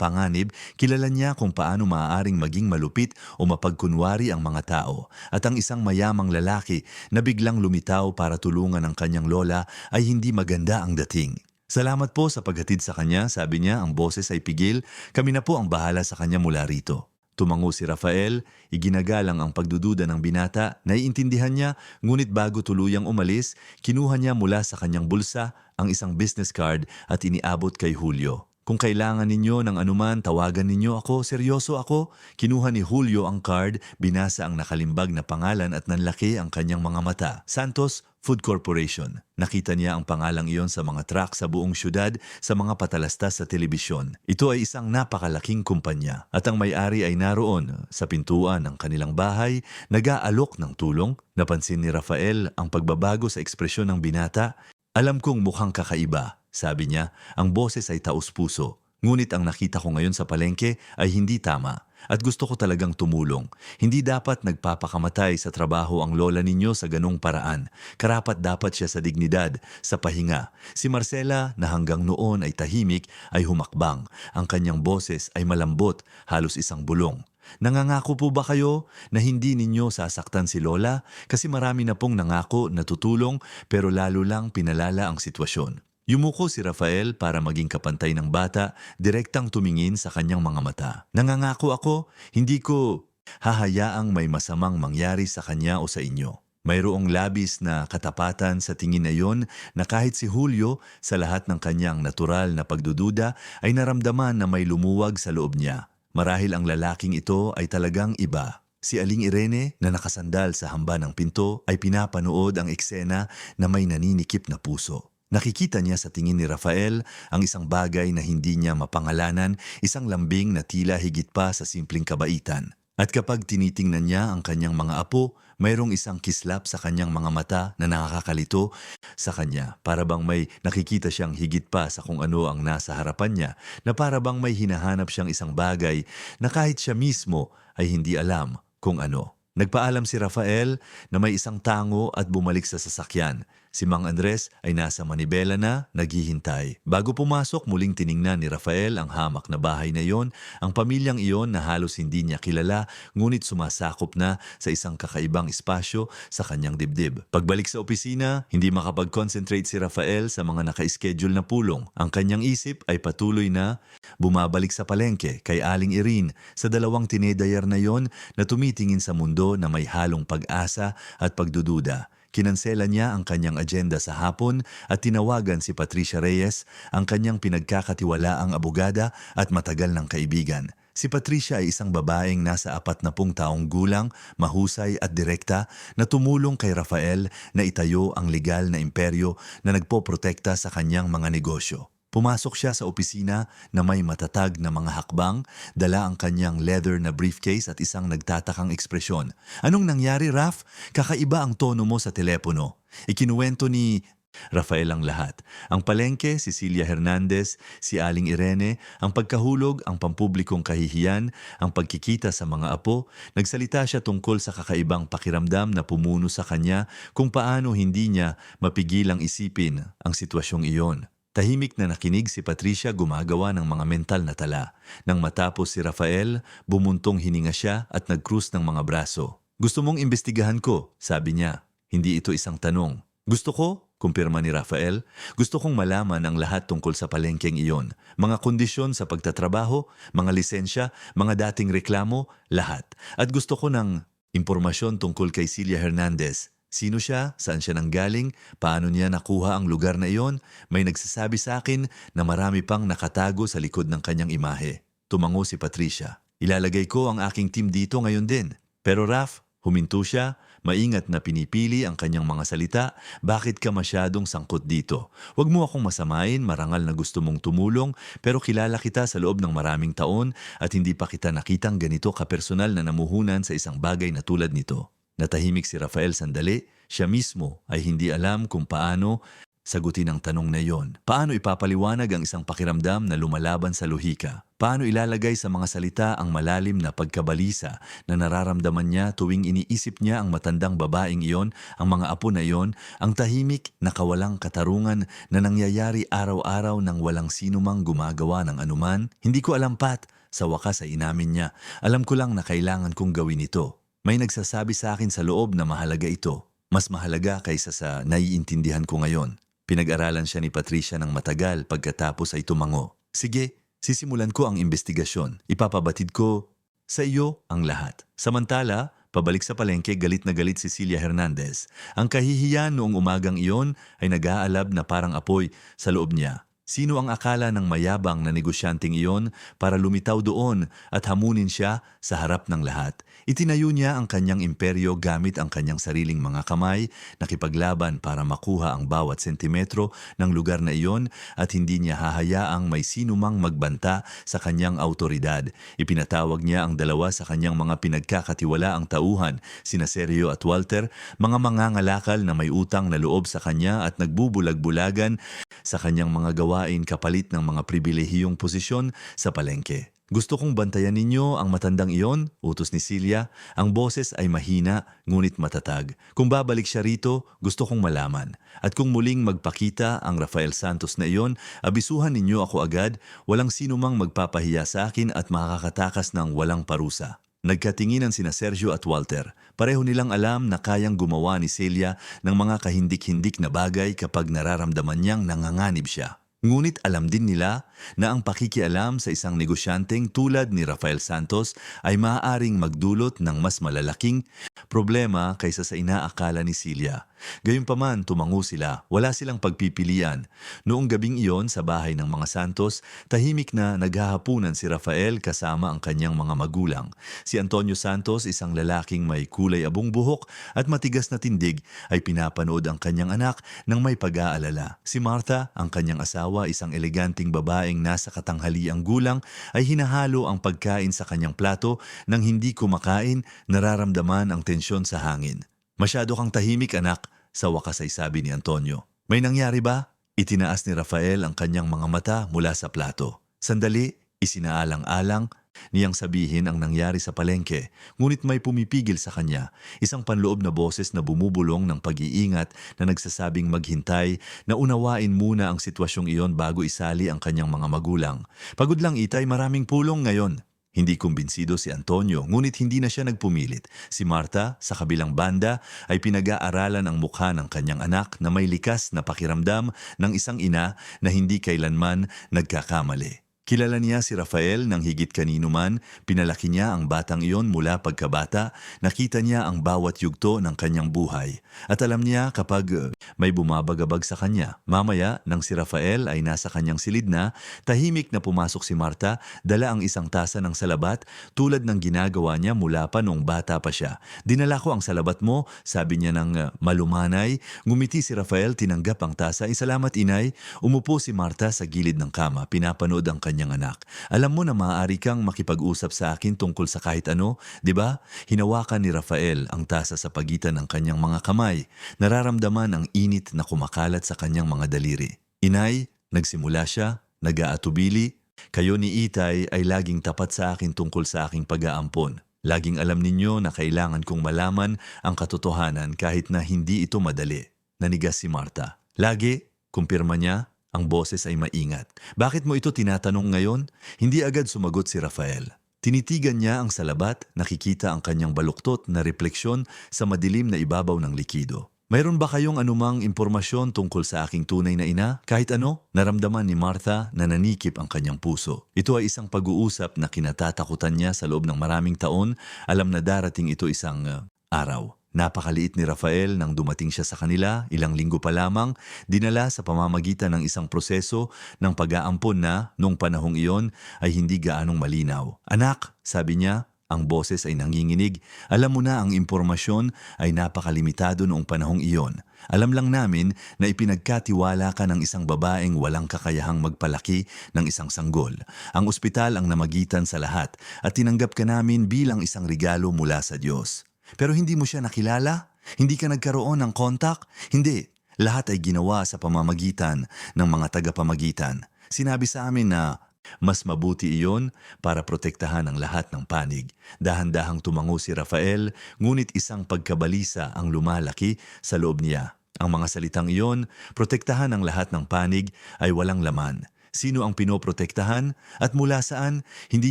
panganib, kilala niya kung paano maaaring maging malupit o mapagkunwari ang mga tao. At ang isang mayamang lalaki na biglang lumitaw para tulungan ang kanyang lola ay hindi maganda ang dating. Salamat po sa paghatid sa kanya, sabi niya, ang boses ay pigil. Kami na po ang bahala sa kanya mula rito. Tumango si Rafael, iginagalang ang pagdududa ng binata, naiintindihan niya, ngunit bago tuluyang umalis, kinuha niya mula sa kanyang bulsa ang isang business card at iniabot kay Julio. Kung kailangan ninyo ng anuman, tawagan ninyo ako, seryoso ako. Kinuha ni Julio ang card, binasa ang nakalimbag na pangalan at nanlaki ang kanyang mga mata. Santos Food Corporation. Nakita niya ang pangalang iyon sa mga truck sa buong syudad, sa mga patalastas sa telebisyon. Ito ay isang napakalaking kumpanya at ang may-ari ay naroon sa pintuan ng kanilang bahay, nag-aalok ng tulong. Napansin ni Rafael ang pagbabago sa ekspresyon ng binata. Alam kong mukhang kakaiba, sabi niya, ang boses ay taos-puso. Ngunit ang nakita ko ngayon sa palengke ay hindi tama. At gusto ko talagang tumulong. Hindi dapat nagpapakamatay sa trabaho ang lola ninyo sa ganong paraan. Karapat dapat siya sa dignidad, sa pahinga. Si Marcela, na hanggang noon ay tahimik, ay humakbang. Ang kanyang boses ay malambot, halos isang bulong. Nangangako po ba kayo na hindi ninyo sasaktan si Lola? Kasi marami na pong nangako na tutulong pero lalo lang pinalala ang sitwasyon. Yumuko si Rafael para maging kapantay ng bata, direktang tumingin sa kanyang mga mata. Nangangako ako, hindi ko hahayaang may masamang mangyari sa kanya o sa inyo. Mayroong labis na katapatan sa tingin na yon na kahit si Julio sa lahat ng kanyang natural na pagdududa ay naramdaman na may lumuwag sa loob niya. Marahil ang lalaking ito ay talagang iba. Si Aling Irene na nakasandal sa hamba ng pinto ay pinapanood ang eksena na may naninikip na puso. Nakikita niya sa tingin ni Rafael ang isang bagay na hindi niya mapangalanan, isang lambing na tila higit pa sa simpleng kabaitan. At kapag tinitingnan niya ang kanyang mga apo, mayroong isang kislap sa kanyang mga mata na nakakakalito sa kanya. Para bang may nakikita siyang higit pa sa kung ano ang nasa harapan niya, na para bang may hinahanap siyang isang bagay na kahit siya mismo ay hindi alam kung ano. Nagpaalam si Rafael na may isang tango at bumalik sa sasakyan. Si Mang Andres ay nasa manibela na, naghihintay. Bago pumasok, muling tiningnan ni Rafael ang hamak na bahay na iyon, ang pamilyang iyon na halos hindi niya kilala, ngunit sumasakop na sa isang kakaibang espasyo sa kanyang dibdib. Pagbalik sa opisina, hindi makapag-concentrate si Rafael sa mga naka-schedule na pulong. Ang kanyang isip ay patuloy na bumabalik sa palengke kay Aling Irene, sa dalawang tinedayar na iyon na tumitingin sa mundo na may halong pag-asa at pagdududa. Kinansela niya ang kanyang agenda sa hapon at tinawagan si Patricia Reyes, ang kanyang pinagkakatiwalaang abogada at matagal ng kaibigan. Si Patricia ay isang babaeng nasa 40 taong gulang, mahusay at direkta na tumulong kay Rafael na itayo ang legal na imperyo na nagpoprotekta sa kanyang mga negosyo. Pumasok siya sa opisina na may matatag na mga hakbang, dala ang kanyang leather na briefcase at isang nagtatakang ekspresyon. Anong nangyari, Raf? Kakaiba ang tono mo sa telepono. Ikinuwento ni Rafael ang lahat. Ang palengke, si Celia Hernandez, si Aling Irene, ang pagkahulog, ang pampublikong kahihiyan, ang pagkikita sa mga apo. Nagsalita siya tungkol sa kakaibang pakiramdam na pumuno sa kanya kung paano hindi niya mapigilang isipin ang sitwasyong iyon. Tahimik na nakinig si Patricia, gumagawa ng mga mental na tala. Nang matapos si Rafael, bumuntong hininga siya at nag-krus ng mga braso. Gusto mong imbestigahan ko, sabi niya. Hindi ito isang tanong. Gusto ko, kumpirma ni Rafael, gusto kong malaman ang lahat tungkol sa palengkeng iyon. Mga kondisyon sa pagtatrabaho, mga lisensya, mga dating reklamo, lahat. At gusto ko ng impormasyon tungkol kay Celia Hernandez. Sino siya? Saan siya nanggaling? Paano niya nakuha ang lugar na iyon? May nagsasabi sa akin na marami pang nakatago sa likod ng kanyang imahe. Tumango si Patricia. Ilalagay ko ang aking team dito ngayon din. Pero Raf, huminto siya, maingat na pinipili ang kanyang mga salita. Bakit ka masyadong sangkot dito? Huwag mo akong masamain, marangal na gusto mong tumulong, pero kilala kita sa loob ng maraming taon at hindi pa kita nakitang ganito kapersonal na namuhunan sa isang bagay na tulad nito. Natahimik si Rafael sandali, siya mismo ay hindi alam kung paano sagutin ang tanong na iyon. Paano ipapaliwanag ang isang pakiramdam na lumalaban sa lohika? Paano ilalagay sa mga salita ang malalim na pagkabalisa na nararamdaman niya tuwing iniisip niya ang matandang babaeng iyon, ang mga apo na iyon, ang tahimik na kawalang katarungan na nangyayari araw-araw nang walang sinumang gumagawa ng anuman? Hindi ko alam, Pat. Sa wakas ay inamin niya. Alam ko lang na kailangan kong gawin ito. May nagsasabi sa akin sa loob na mahalaga ito. Mas mahalaga kaysa sa naiintindihan ko ngayon. Pinag-aralan siya ni Patricia ng matagal, pagkatapos ay tumango. Sige, sisimulan ko ang investigasyon. Ipapabatid ko sa iyo ang lahat. Samantala, pabalik sa palengke, galit na galit si Celia Hernandez. Ang kahihiyan noong umagang iyon ay nag-aalab na parang apoy sa loob niya. Sino ang akala ng mayabang na negosyanteng iyon para lumitaw doon at hamunin siya sa harap ng lahat? Itinayo niya ang kanyang imperyo gamit ang kanyang sariling mga kamay, nakipaglaban para makuha ang bawat sentimetro ng lugar na iyon at hindi niya hahayaang may sinumang magbanta sa kanyang autoridad. Ipinatawag niya ang dalawa sa kanyang mga pinagkakatiwalaang tauhan, sina Sergio at Walter, mga mangangalakal na may utang na loob sa kanya at nagbubulag-bulagan sa kanyang mga gawain kapalit ng mga pribilehiyong posisyon sa palengke. Gusto kong bantayan ninyo ang matandang iyon, utos ni Celia. Ang boses ay mahina, ngunit matatag. Kung babalik siya rito, gusto kong malaman. At kung muling magpakita ang Rafael Santos na iyon, abisuhan ninyo ako agad, walang sinumang magpapahiya sa akin at makakatakas ng walang parusa. Nagkatinginan sina Sergio at Walter. Pareho nilang alam na kayang gumawa ni Celia ng mga kahindik-hindik na bagay kapag nararamdaman niyang nanganganib siya. Ngunit alam din nila na ang pakikialam sa isang negosyanteng tulad ni Rafael Santos ay maaaring magdulot ng mas malalaking problema kaysa sa inaakala ni Celia. Gayunpaman, tumango sila. Wala silang pagpipilian. Noong gabing iyon sa bahay ng mga Santos, tahimik na naghahapunan si Rafael kasama ang kanyang mga magulang. Si Antonio Santos, isang lalaking may kulay abong buhok at matigas na tindig, ay pinapanood ang kanyang anak ng may pag-aalala. Si Martha, ang kanyang asawa, isang eleganting babaeng nasa katanghaliang gulang, ay hinahalo ang pagkain sa kanyang plato nang hindi kumakain, nararamdaman ang tensyon sa hangin. Masyado kang tahimik, anak, sa wakas ay sabi ni Antonio. May nangyari ba? Itinaas ni Rafael ang kanyang mga mata mula sa plato. Sandali, isinaalang-alang niyang sabihin ang nangyari sa palengke, ngunit may pumipigil sa kanya, isang panloob na boses na bumubulong ng pag-iingat na nagsasabing maghintay, na unawain muna ang sitwasyong iyon bago isali ang kanyang mga magulang. Pagod lang, Itay, maraming pulong ngayon. Hindi kumbinsido si Antonio, ngunit hindi na siya nagpumilit. Si Martha, sa kabilang banda, ay pinag-aaralan ang mukha ng kanyang anak na may likas na pakiramdam ng isang ina na hindi kailanman nagkakamali. Kilala niya si Rafael nang higit kanino man, pinalaki niya ang batang iyon mula pagkabata, nakita niya ang bawat yugto ng kanyang buhay. At alam niya kapag may bumabagabag sa kanya. Mamaya, nang si Rafael ay nasa kanyang silid na, tahimik na pumasok si Martha, dala ang isang tasa ng salabat tulad ng ginagawa niya mula pa noong bata pa siya. Dinala ko ang salabat mo, sabi niya ng malumanay. Ngumiti si Rafael, tinanggap ang tasa. Salamat, inay. Umupo si Martha sa gilid ng kama, pinapanood ang kanyang anak. Alam mo na maaari kang makipag-usap sa akin tungkol sa kahit ano, di ba? Hinawakan ni Rafael ang tasa sa pagitan ng kanyang mga kamay. Nararamdaman ang init na kumakalat sa kanyang mga daliri. Inay, nagsimula siya, nag-aatubili. Kayo ni Itay ay laging tapat sa akin tungkol sa aking pag-aampon. Laging alam ninyo na kailangan kong malaman ang katotohanan kahit na hindi ito madali. Nanigas si Martha. Lagi, kumpirma niya, ang boses ay maingat. Bakit mo ito tinatanong ngayon? Hindi agad sumagot si Rafael. Tinitigan niya ang salabat, nakikita ang kanyang baluktot na refleksyon sa madilim na ibabaw ng likido. Mayroon ba kayong anumang impormasyon tungkol sa aking tunay na ina? Kahit ano? Naramdaman ni Martha na nanikip ang kanyang puso. Ito ay isang pag-uusap na kinatatakutan niya sa loob ng maraming taon. Alam na darating ito isang araw. Napakaliit ni Rafael nang dumating siya sa kanila, ilang linggo pa lamang, dinala sa pamamagitan ng isang proseso ng pag-aampon na, noong panahong iyon, ay hindi gaanong malinaw. Anak, sabi niya, ang boses ay nanginginig. Alam mo na ang impormasyon ay napakalimitado noong panahong iyon. Alam lang namin na ipinagkatiwala ka ng isang babaeng walang kakayahang magpalaki ng isang sanggol. Ang ospital ang namagitan sa lahat at tinanggap ka namin bilang isang regalo mula sa Diyos. Pero hindi mo siya nakilala? Hindi ka nagkaroon ng kontak? Hindi. Lahat ay ginawa sa pamamagitan ng mga tagapamagitan. Sinabi sa amin na mas mabuti iyon para protektahan ang lahat ng panig. Dahan-dahang tumango si Rafael, ngunit isang pagkabalisa ang lumalaki sa loob niya. Ang mga salitang iyon, protektahan ang lahat ng panig, ay walang laman. Sino ang pinoprotektahan at mula saan, hindi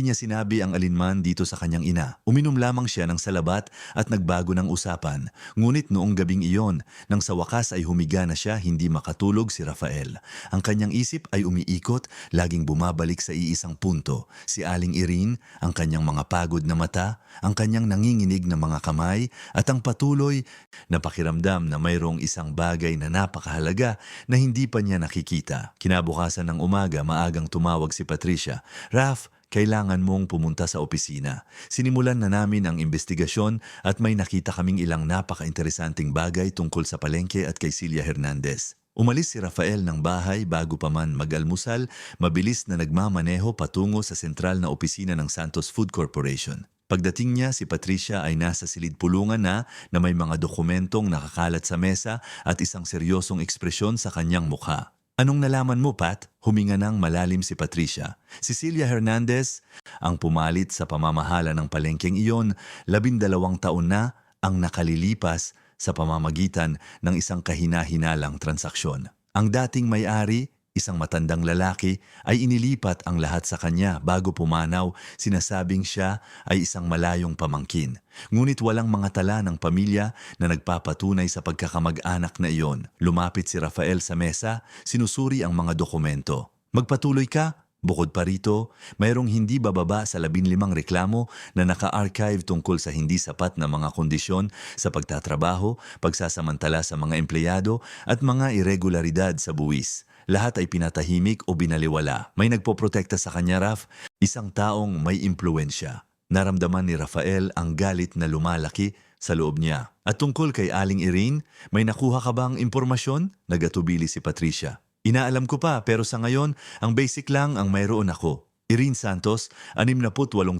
niya sinabi ang alinman dito sa kanyang ina. Uminom lamang siya ng salabat at nagbago ng usapan. Ngunit noong gabing iyon, nang sa wakas ay humiga na siya, hindi makatulog si Rafael. Ang kanyang isip ay umiikot, laging bumabalik sa iisang punto. Si Aling Irene, ang kanyang mga pagod na mata, ang kanyang nanginginig na mga kamay, at ang patuloy na pakiramdam na mayroong isang bagay na napakahalaga na hindi pa niya nakikita. Kinabukasan ng umaga, maagang tumawag si Patricia. Raf, kailangan mong pumunta sa opisina. Sinimulan na namin ang investigasyon at may nakita kaming ilang napaka-interesanting bagay tungkol sa palengke at kay Celia Hernandez. Umalis si Rafael ng bahay bago pa man mag-almusal, mabilis na nagmamaneho patungo sa sentral na opisina ng Santos Food Corporation. Pagdating niya, si Patricia ay nasa silid pulungan na may mga dokumentong nakakalat sa mesa at isang seryosong ekspresyon sa kanyang mukha. Anong nalaman mo, Pat? Huminga ng malalim si Patricia. Si Celia Hernandez, ang pumalit sa pamamahala ng palengkeng iyon, 12 taon na ang nakalilipas sa pamamagitan ng isang kahina-hinalang transaksyon. Ang dating may-ari, isang matandang lalaki, ay inilipat ang lahat sa kanya bago pumanaw, sinasabing siya ay isang malayong pamangkin. Ngunit walang mga tala ng pamilya na nagpapatunay sa pagkakamag-anak na iyon. Lumapit si Rafael sa mesa, sinusuri ang mga dokumento. Magpatuloy ka. Bukod pa rito, mayroong hindi bababa sa 15 reklamo na naka-archive tungkol sa hindi sapat na mga kondisyon sa pagtatrabaho, pagsasamantala sa mga empleyado at mga irregularidad sa buwis. Lahat ay pinatahimik o binaliwala. May nagpoprotekta sa kanya, Raf, isang taong may impluensya. Naramdaman ni Rafael ang galit na lumalaki sa loob niya. At tungkol kay Aling Irene, may nakuha ka bang impormasyon? Nagatubili si Patricia. Inaalam ko pa pero sa ngayon, ang basic lang ang mayroon ako. Irene Santos, 68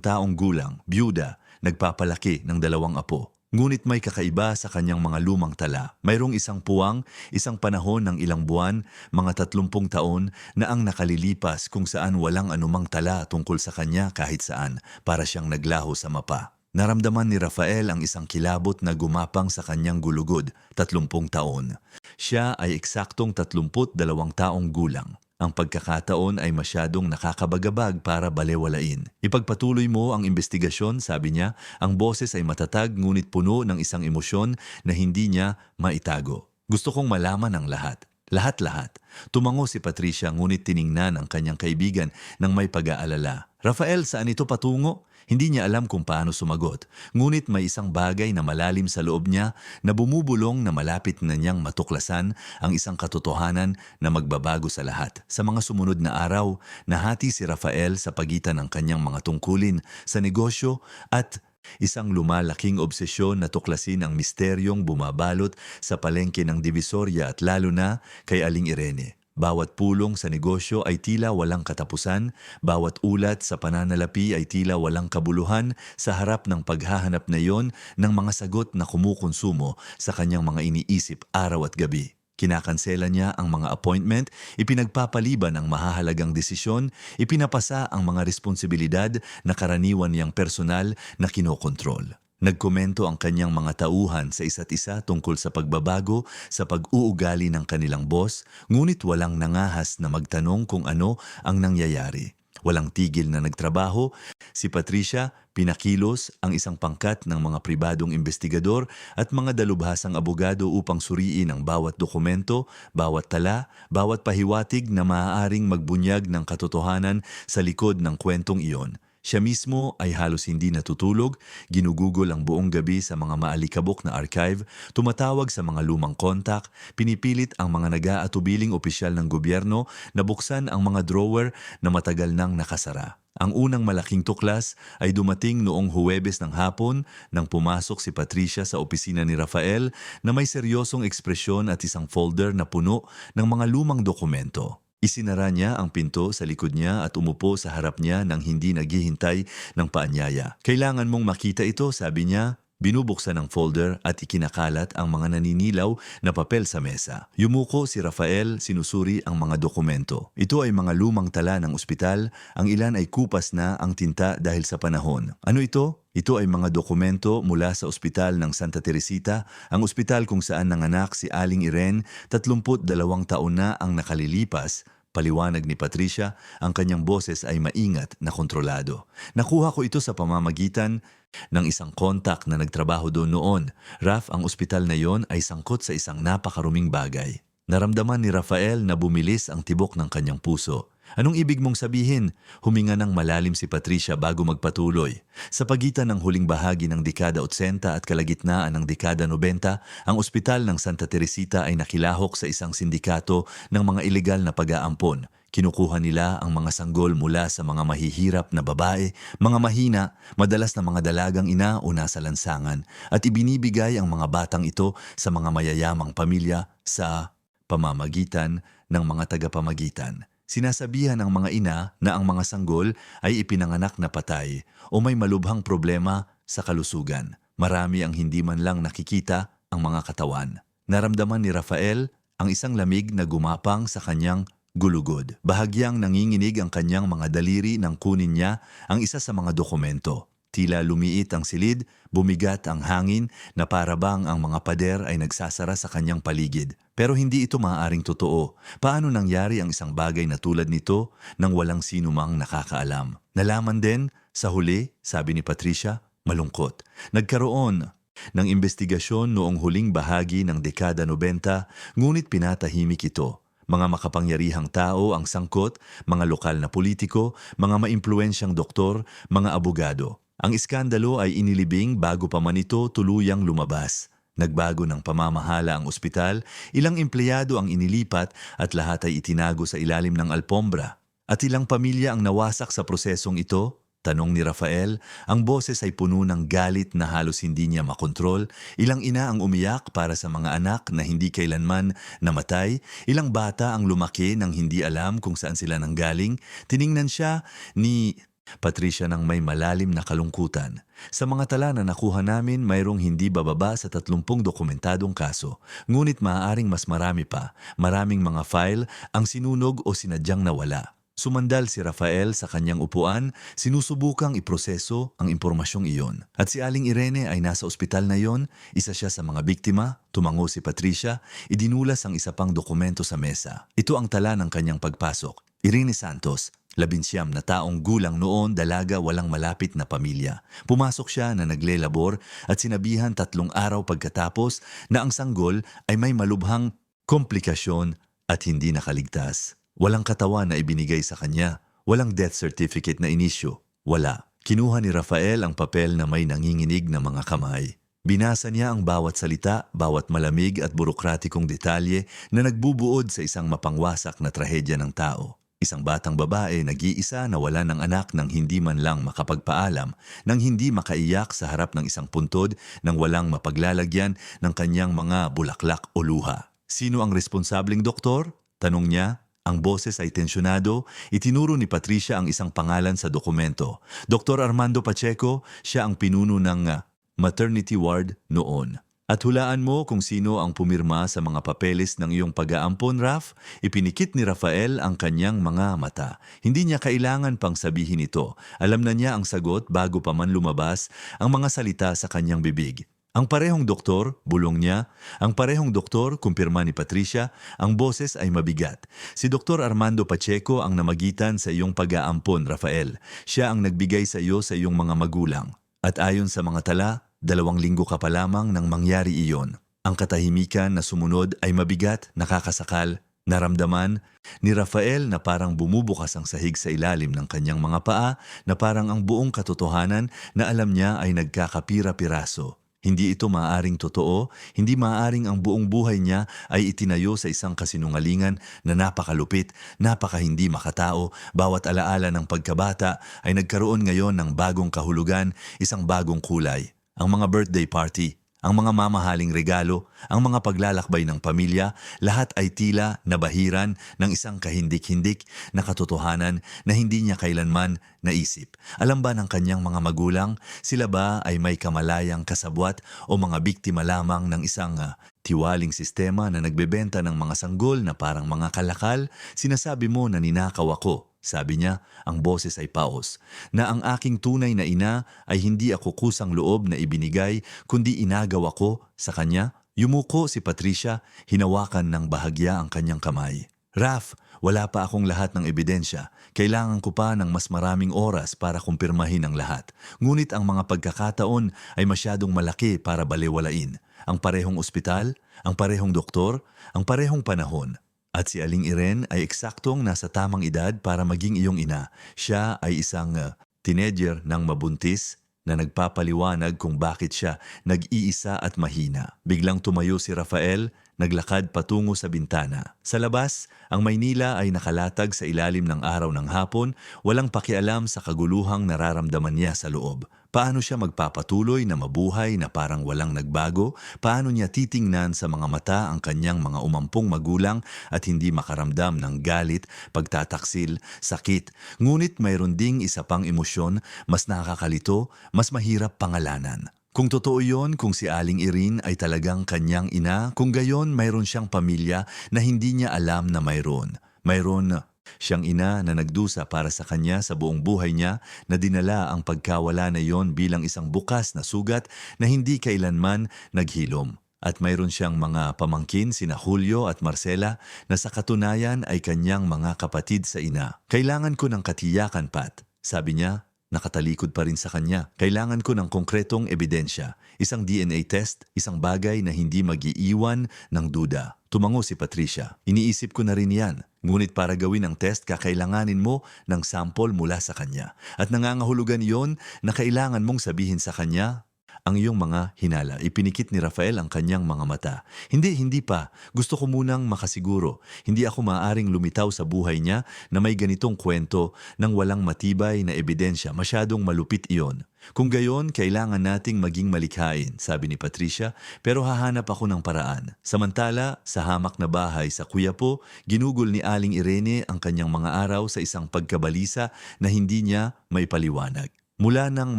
taong gulang, byuda, nagpapalaki ng 2 apo. Ngunit may kakaiba sa kanyang mga lumang tala. Mayroong isang puwang, isang panahon ng ilang buwan, mga 30 taon na ang nakalilipas kung saan walang anumang tala tungkol sa kanya kahit saan, para siyang naglaho sa mapa. Naramdaman ni Rafael ang isang kilabot na gumapang sa kanyang gulugod, 30 taon. Siya ay eksaktong 32 taong gulang. Ang pagkakataon ay masyadong nakakabagabag para balewalain. Ipagpatuloy mo ang investigasyon, sabi niya. Ang boses ay matatag ngunit puno ng isang emosyon na hindi niya maitago. Gusto kong malaman ang lahat. Lahat-lahat. Tumango si Patricia ngunit tiningnan ang kanyang kaibigan ng may pag-aalala. Rafael, saan ito patungo? Hindi niya alam kung paano sumagot. Ngunit may isang bagay na malalim sa loob niya na bumubulong na malapit na niyang matuklasan ang isang katotohanan na magbabago sa lahat. Sa mga sumunod na araw, nahati si Rafael sa pagitan ng kanyang mga tungkulin sa negosyo at isang lumalaking obsesyon na tuklasin ang misteryong bumabalot sa palengke ng Divisoria at lalo na kay Aling Irene. Bawat pulong sa negosyo ay tila walang katapusan, bawat ulat sa pananalapi ay tila walang kabuluhan sa harap ng paghahanap na iyon ng mga sagot na kumukonsumo sa kanyang mga iniisip araw at gabi. Kinakansela niya ang mga appointment, ipinagpapaliban ang mahahalagang desisyon, ipinapasa ang mga responsibilidad na karaniwan niyang personal na kinokontrol. Nagkomento ang kanyang mga tauhan sa isa't isa tungkol sa pagbabago sa pag-uugali ng kanilang boss, ngunit walang nangahas na magtanong kung ano ang nangyayari. Walang tigil na nagtrabaho, si Patricia pinakilos ang isang pangkat ng mga pribadong investigador at mga dalubhasang abogado upang suriin ang bawat dokumento, bawat tala, bawat pahiwatig na maaaring magbunyag ng katotohanan sa likod ng kwentong iyon. Siya mismo ay halos hindi natutulog, ginugugol ang buong gabi sa mga maalikabok na archive, tumatawag sa mga lumang kontak, pinipilit ang mga nag-aatubiling opisyal ng gobyerno na buksan ang mga drawer na matagal nang nakasara. Ang unang malaking tuklas ay dumating noong Huwebes ng hapon nang pumasok si Patricia sa opisina ni Rafael na may seryosong ekspresyon at isang folder na puno ng mga lumang dokumento. Isinara niya ang pinto sa likod niya at umupo sa harap niya nang hindi naghihintay ng paanyaya. Kailangan mong makita ito, sabi niya. Binubuksan ang folder at ikinakalat ang mga naninilaw na papel sa mesa. Yumuko si Rafael, sinusuri ang mga dokumento. Ito ay mga lumang tala ng ospital, ang ilan ay kupas na ang tinta dahil sa panahon. Ano ito? Ito ay mga dokumento mula sa ospital ng Santa Teresita, ang ospital kung saan nanganak si Aling Irene, 32 taon na ang nakalilipas. Paliwanag ni Patricia, ang kanyang boses ay maingat na kontrolado. Nakuha ko ito sa pamamagitan ng isang kontak na nagtrabaho doon noon. Raf, ang ospital na yon ay sangkot sa isang napakaruming bagay. Naramdaman ni Rafael na bumilis ang tibok ng kanyang puso. Anong ibig mong sabihin? Huminga ng malalim si Patricia bago magpatuloy. Sa pagitan ng huling bahagi ng dekada 80 at kalagitnaan ng dekada 90, ang ospital ng Santa Teresita ay nakilahok sa isang sindikato ng mga ilegal na pag-aampon. Kinukuha nila ang mga sanggol mula sa mga mahihirap na babae, mga mahina, madalas na mga dalagang ina o nasa lansangan, at ibinibigay ang mga batang ito sa mga mayayamang pamilya sa pamamagitan ng mga tagapamagitan. Sinasabihan ng mga ina na ang mga sanggol ay ipinanganak na patay o may malubhang problema sa kalusugan. Marami ang hindi man lang nakikita ang mga katawan. Naramdaman ni Rafael ang isang lamig na gumapang sa kanyang gulugod. Bahagyang nanginginig ang kanyang mga daliri nang kunin niya ang isa sa mga dokumento. Tila lumiit ang silid, bumigat ang hangin na para bang ang mga pader ay nagsasara sa kanyang paligid. Pero hindi ito maaaring totoo. Paano nangyari ang isang bagay na tulad nito nang walang sino mang nakakaalam? Nalaman din, sa huli, sabi ni Patricia, malungkot. Nagkaroon ng investigasyon noong huling bahagi ng dekada 90, ngunit pinatahimik ito. Mga makapangyarihang tao ang sangkot, mga lokal na politiko, mga maimpluwensyang doktor, mga abogado. Ang iskandalo ay inilibing bago pa man ito tuluyang lumabas. Nagbago ng pamamahala ang ospital, ilang empleyado ang inilipat at lahat ay itinago sa ilalim ng alpombra. At ilang pamilya ang nawasak sa prosesong ito? Tanong ni Rafael, ang boses ay puno ng galit na halos hindi niya makontrol. Ilang ina ang umiyak para sa mga anak na hindi kailanman namatay. Ilang bata ang lumaki nang hindi alam kung saan sila nanggaling. Tiningnan siya ni Patricia ng may malalim na kalungkutan. Sa mga tala na nakuha namin, mayroong hindi bababa sa 30 dokumentadong kaso. Ngunit maaaring mas marami pa. Maraming mga file ang sinunog o sinadyang nawala. Sumandal si Rafael sa kanyang upuan, sinusubukang iproseso ang impormasyong iyon. At si Aling Irene ay nasa ospital na yon, isa siya sa mga biktima, tumango si Patricia, idinulas ang isa pang dokumento sa mesa. Ito ang tala ng kanyang pagpasok. Irene Santos, 19 na taong gulang noon, dalaga, walang malapit na pamilya. Pumasok siya na naglelabor at sinabihan 3 araw pagkatapos na ang sanggol ay may malubhang komplikasyon at hindi nakaligtas. Walang katawan na ibinigay sa kanya, walang death certificate na inisyo, wala. Kinuha ni Rafael ang papel na may nanginginig na mga kamay. Binasa niya ang bawat salita, bawat malamig at burokratikong detalye na nagbubuod sa isang mapangwasak na trahedya ng tao. Isang batang babae, nag-iisa na wala ng anak nang hindi man lang makapagpaalam, nang hindi makaiyak sa harap ng isang puntod, nang walang mapaglalagyan ng kanyang mga bulaklak o luha. Sino ang responsableng doktor? Tanong niya. Ang boses ay tensyonado, itinuro ni Patricia ang isang pangalan sa dokumento. Dr. Armando Pacheco, siya ang pinuno ng maternity ward noon. At hulaan mo kung sino ang pumirma sa mga papeles ng iyong pag-aampon, Raf? Ipinikit ni Rafael ang kanyang mga mata. Hindi niya kailangan pang sabihin ito. Alam na niya ang sagot bago pa man lumabas ang mga salita sa kanyang bibig. Ang parehong doktor, bulong niya, ang parehong doktor, kumpirma ni Patricia, ang boses ay mabigat. Si Dr. Armando Pacheco ang namagitan sa iyong pag-aampon, Rafael. Siya ang nagbigay sa iyo sa iyong mga magulang. At ayon sa mga tala, 2 linggo ka pa lamang nang mangyari iyon. Ang katahimikan na sumunod ay mabigat, nakakasakal. Naramdaman ni Rafael na parang bumubukas ang sahig sa ilalim ng kanyang mga paa, na parang ang buong katotohanan na alam niya ay nagkakapira-piraso. Hindi ito maaaring totoo, hindi maaaring ang buong buhay niya ay itinayo sa isang kasinungalingan na napakalupit, napaka hindi makatao. Bawat alaala ng pagkabata ay nagkaroon ngayon ng bagong kahulugan, isang bagong kulay. Ang mga birthday party, ang mga mamahaling regalo, ang mga paglalakbay ng pamilya, lahat ay tila nabahiran ng isang kahindik-hindik na katotohanan na hindi niya kailanman naisip. Alam ba ng kanyang mga magulang, sila ba ay may kamalayang kasabwat o mga biktima lamang ng isang tiwaling sistema na nagbebenta ng mga sanggol na parang mga kalakal? Sinasabi mo na ninakaw ako. Sabi niya, ang boses ay paos, na ang aking tunay na ina ay hindi ako kusang loob na ibinigay, kundi inagaw ako sa kanya. Yumuko si Patricia, hinawakan ng bahagya ang kanyang kamay. Raf, wala pa akong lahat ng ebidensya. Kailangan ko pa ng mas maraming oras para kumpirmahin ang lahat. Ngunit ang mga pagkakataon ay masyadong malaki para balewalain. Ang parehong ospital, ang parehong doktor, ang parehong panahon. At si Aling Irene ay eksaktong nasa tamang edad para maging iyong ina. Siya ay isang teenager ng mabuntis na nagpapaliwanag kung bakit siya nag-iisa at mahina. Biglang tumayo si Rafael, naglakad patungo sa bintana. Sa labas, ang Maynila ay nakalatag sa ilalim ng araw ng hapon, walang pakialam sa kaguluhang nararamdaman niya sa loob. Paano siya magpapatuloy na mabuhay na parang walang nagbago? Paano niya titingnan sa mga mata ang kanyang mga umampong magulang at hindi makaramdam ng galit, pagtataksil, sakit? Ngunit mayroon ding isa pang emosyon, mas nakakalito, mas mahirap pangalanan. Kung totoo yon, kung si Aling Irene ay talagang kanyang ina, kung gayon mayroon siyang pamilya na hindi niya alam na mayroon. Mayroon Siyang ina na nagdusa para sa kanya sa buong buhay niya na dinala ang pagkawala na iyon bilang isang bukas na sugat na hindi kailanman naghilom. At mayroon siyang mga pamangkin sina Julio at Marcela na sa katunayan ay kanyang mga kapatid sa ina. Kailangan ko ng katiyakan, Pat. Sabi niya, nakatalikod pa rin sa kanya. Kailangan ko ng konkretong ebidensya. Isang DNA test, isang bagay na hindi mag-iiwan ng duda. Tumango si Patricia. Iniisip ko na rin yan. Ngunit para gawin ang test, kakailanganin mo ng sample mula sa kanya. At nangangahulugan iyon na kailangan mong sabihin sa kanya ang iyong mga hinala. Ipinikit ni Rafael ang kanyang mga mata. Hindi pa. Gusto ko munang makasiguro. Hindi ako maaaring lumitaw sa buhay niya na may ganitong kwento nang walang matibay na ebidensya. Masyadong malupit iyon. Kung gayon, kailangan nating maging malikhain, sabi ni Patricia, pero hahanap ako ng paraan. Samantala, sa hamak na bahay sa Quiapo, ginugol ni Aling Irene ang kanyang mga araw sa isang pagkabalisa na hindi niya maipaliwanag. Mula nang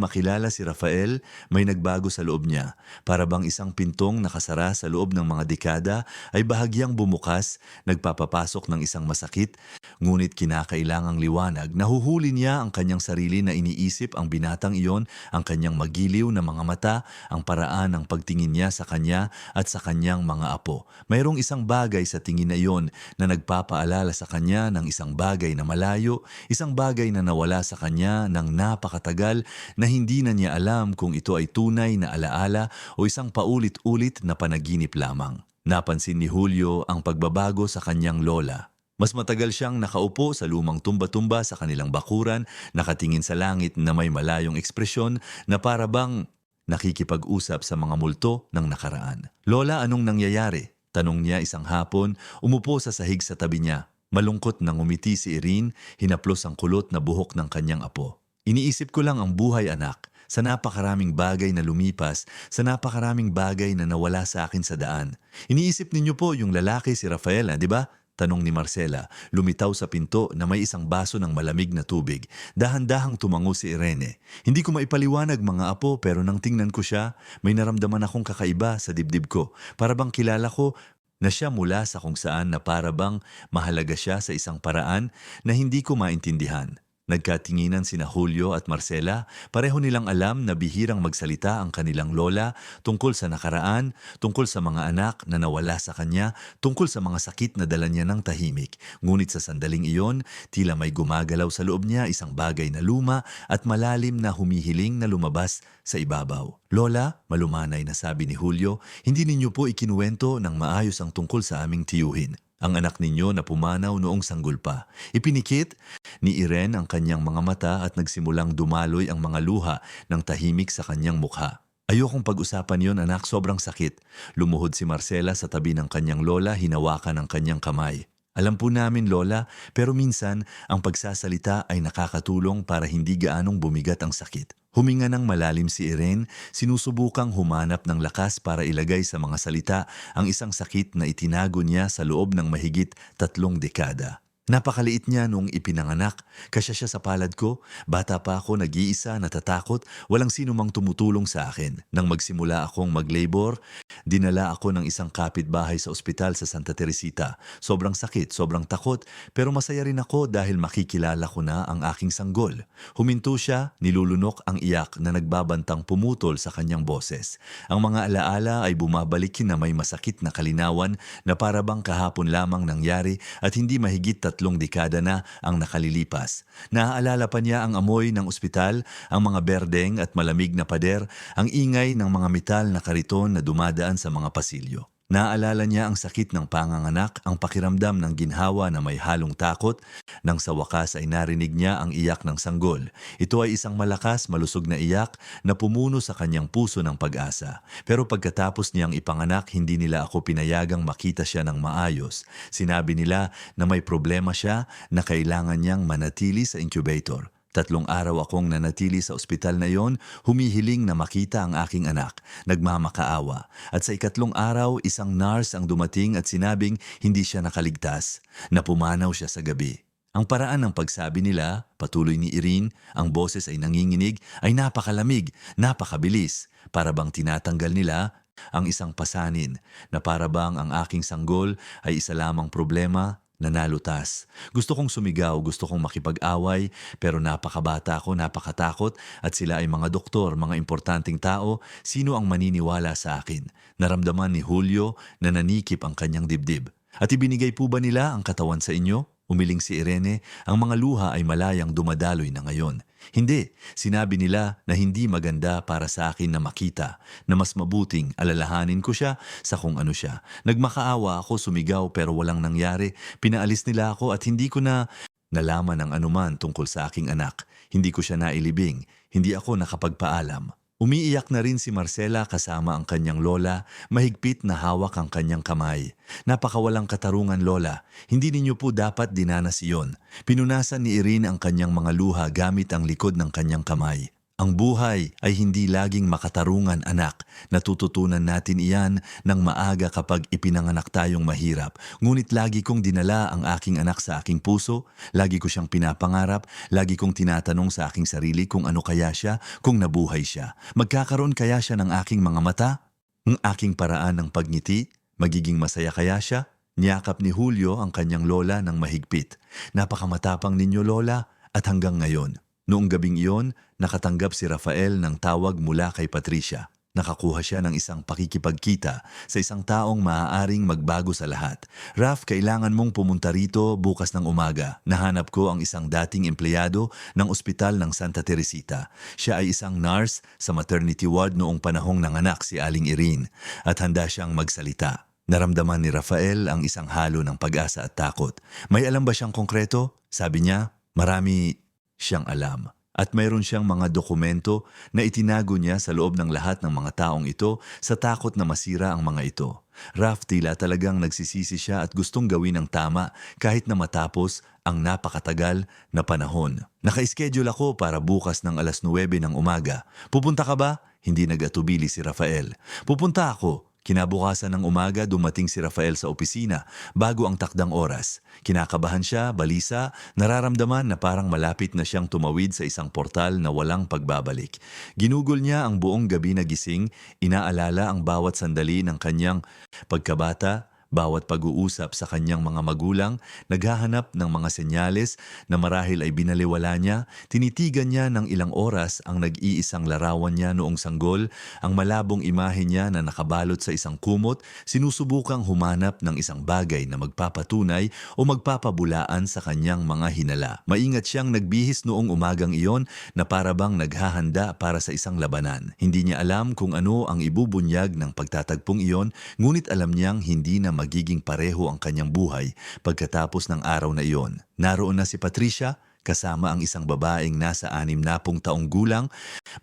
makilala si Rafael, may nagbago sa loob niya. Para bang isang pintong nakasara sa loob ng mga dekada ay bahagyang bumukas, nagpapapasok ng isang masakit, ngunit kinakailangang liwanag. Nahuhuli niya ang kanyang sarili na iniisip ang binatang iyon, ang kanyang magiliw na mga mata, ang paraan ng pagtingin niya sa kanya at sa kanyang mga apo. Mayroong isang bagay sa tingin na iyon na nagpapaalala sa kanya ng isang bagay na malayo, isang bagay na nawala sa kanya ng napakatagal na hindi na niya alam kung ito ay tunay na alaala o isang paulit-ulit na panaginip lamang. Napansin ni Julio ang pagbabago sa kanyang lola. Mas matagal siyang nakaupo sa lumang tumba-tumba sa kanilang bakuran, nakatingin sa langit na may malayong ekspresyon na para bang nakikipag-usap sa mga multo ng nakaraan. "Lola, anong nangyayari?" tanong niya isang hapon, umupo sa sahig sa tabi niya. Malungkot na ngumiti si Irene, hinaplos ang kulot na buhok ng kanyang apo. "Iniisip ko lang ang buhay, anak. Sa napakaraming bagay na lumipas, sa napakaraming bagay na nawala sa akin sa daan. Iniisip ninyo po yung lalaki si Rafaela, di ba?" tanong ni Marcela, lumitaw sa pinto na may isang baso ng malamig na tubig. Dahan-dahang tumango si Irene. "Hindi ko maipaliwanag, mga apo, pero nang tingnan ko siya, may naramdaman akong kakaiba sa dibdib ko. Para bang kilala ko na siya mula sa kung saan na para bang mahalaga siya sa isang paraan na hindi ko maintindihan." Nagkatinginan sina Julio at Marcela, pareho nilang alam na bihirang magsalita ang kanilang lola tungkol sa nakaraan, tungkol sa mga anak na nawala sa kanya, tungkol sa mga sakit na dala niya ng tahimik. Ngunit sa sandaling iyon, tila may gumagalaw sa loob niya isang bagay na luma at malalim na humihiling na lumabas sa ibabaw. "Lola," malumanay na sabi ni Julio, "hindi ninyo po ikinuwento ng maayos ang tungkol sa aming tiyuhin. Ang anak ninyo na pumanaw noong sanggol pa." Ipinikit ni Irene ang kanyang mga mata at nagsimulang dumaloy ang mga luha ng tahimik sa kanyang mukha. "Ayokong pag-usapan yon, anak, sobrang sakit." Lumuhod si Marcela sa tabi ng kanyang lola, hinawakan ang kanyang kamay. "Alam po namin, Lola, pero minsan ang pagsasalita ay nakakatulong para hindi gaanong bumigat ang sakit." Huminga ng malalim si Irene, sinusubukang humanap ng lakas para ilagay sa mga salita ang isang sakit na itinago niya sa loob ng mahigit 3 dekada. "Napakaliit niya noong ipinanganak, kasya siya sa palad ko, bata pa ako, nag-iisa, natatakot, walang sino mang tumutulong sa akin. Nang magsimula akong mag-labor, dinala ako ng isang kapitbahay sa ospital sa Santa Teresita. Sobrang sakit, sobrang takot, pero masaya rin ako dahil makikilala ko na ang aking sanggol." Huminto siya, nilulunok ang iyak na nagbabantang pumutol sa kanyang boses. Ang mga alaala ay bumabalik na may masakit na kalinawan na para bang kahapon lamang nangyari at hindi mahigit 3 dekada na ang nakalilipas. Naaalala pa niya ang amoy ng ospital, ang mga berdeng at malamig na pader, ang ingay ng mga metal na kariton na dumadaan sa mga pasilyo. Naaalala niya ang sakit ng panganganak, ang pakiramdam ng ginhawa na may halong takot, nang sa wakas ay narinig niya ang iyak ng sanggol. Ito ay isang malakas, malusog na iyak na pumuno sa kanyang puso ng pag-asa. Pero pagkatapos niyang ipanganak, hindi nila ako pinayagang makita siya ng maayos. Sinabi nila na may problema siya na kailangan niyang manatili sa incubator. 3 araw akong nanatili sa ospital na yon, humihiling na makita ang aking anak, nagmamakaawa. At sa 3 araw, isang nurse ang dumating at sinabing hindi siya nakaligtas, na pumanaw siya sa gabi. Ang paraan ng pagsabi nila, patuloy ni Irene, ang boses ay nanginginig, ay napakalamig, napakabilis. Para bang tinatanggal nila ang isang pasanin, na para bang ang aking sanggol ay isa lamang problema Nanalutas. Gusto kong sumigaw, gusto kong makipag-away, pero napakabata ko, napakatakot, at sila ay mga doktor, mga importanteng tao, sino ang maniniwala sa akin? Naramdaman ni Julio na nanikip ang kanyang dibdib. At ibinigay po ba nila ang katawan sa inyo? Umiling si Irene, ang mga luha ay malayang dumadaloy na ngayon. Hindi, sinabi nila na hindi maganda para sa akin na makita, na mas mabuting alalahanin ko siya sa kung ano siya. Nagmakaawa ako, sumigaw pero walang nangyari. Pinaalis nila ako at hindi ko na nalaman ang anuman tungkol sa aking anak. Hindi ko siya nailibing, hindi ako nakapagpaalam. Umiiyak na rin si Marcela kasama ang kanyang lola, mahigpit na hawak ang kanyang kamay. Napakawalang katarungan lola, hindi ninyo po dapat dinanas iyon. Pinunasan ni Irene ang kanyang mga luha gamit ang likod ng kanyang kamay. Ang buhay ay hindi laging makatarungan anak. Natututunan natin iyan ng maaga kapag ipinanganak tayong mahirap. Ngunit lagi kong dinala ang aking anak sa aking puso, lagi ko siyang pinapangarap, lagi kong tinatanong sa aking sarili kung ano kaya siya, kung nabuhay siya. Magkakaroon kaya siya ng aking mga mata? Ang aking paraan ng pagngiti? Magiging masaya kaya siya? Niyakap ni Julio ang kanyang lola ng mahigpit. Napakamatapang ninyo lola at hanggang ngayon. Noong gabing iyon, nakatanggap si Rafael ng tawag mula kay Patricia. Nakakuha siya ng isang pakikipagkita sa isang taong maaaring magbago sa lahat. Raf, kailangan mong pumunta rito bukas ng umaga. Nahanap ko ang isang dating empleyado ng ospital ng Santa Teresita. Siya ay isang nurse sa maternity ward noong panahong nanganak si Aling Irene at handa siyang magsalita. Naramdaman ni Rafael ang isang halo ng pag-asa at takot. May alam ba siyang konkreto? Sabi niya, marami siyang alam. At mayroon siyang mga dokumento na itinago niya sa loob ng lahat ng mga taong ito sa takot na masira ang mga ito. Raf, tila talagang nagsisisi siya at gustong gawin ang tama kahit na matapos ang napakatagal na panahon. Naka-schedule ako para bukas ng 9:00 ng umaga. Pupunta ka ba? Hindi nag-atubili si Rafael. Pupunta ako. Kinabukasan ng umaga dumating si Rafael sa opisina bago ang takdang oras. Kinakabahan siya, balisa, nararamdaman na parang malapit na siyang tumawid sa isang portal na walang pagbabalik. Ginugol niya ang buong gabi na gising, inaalala ang bawat sandali ng kanyang pagkabata, bawat pag-uusap sa kanyang mga magulang, naghahanap ng mga senyales na marahil ay binaliwala niya, tinitigan niya ng ilang oras ang nag-iisang larawan niya noong sanggol, ang malabong imahe niya na nakabalot sa isang kumot, sinusubukang humanap ng isang bagay na magpapatunay o magpapabulaan sa kanyang mga hinala. Maingat siyang nagbihis noong umagang iyon na parabang naghahanda para sa isang labanan. Hindi niya alam kung ano ang ibubunyag ng pagtatagpong iyon, ngunit alam niyang hindi na magiging pareho ang kanyang buhay pagkatapos ng araw na iyon. Naroon na si Patricia, kasama ang isang babaeng nasa 60 taong gulang,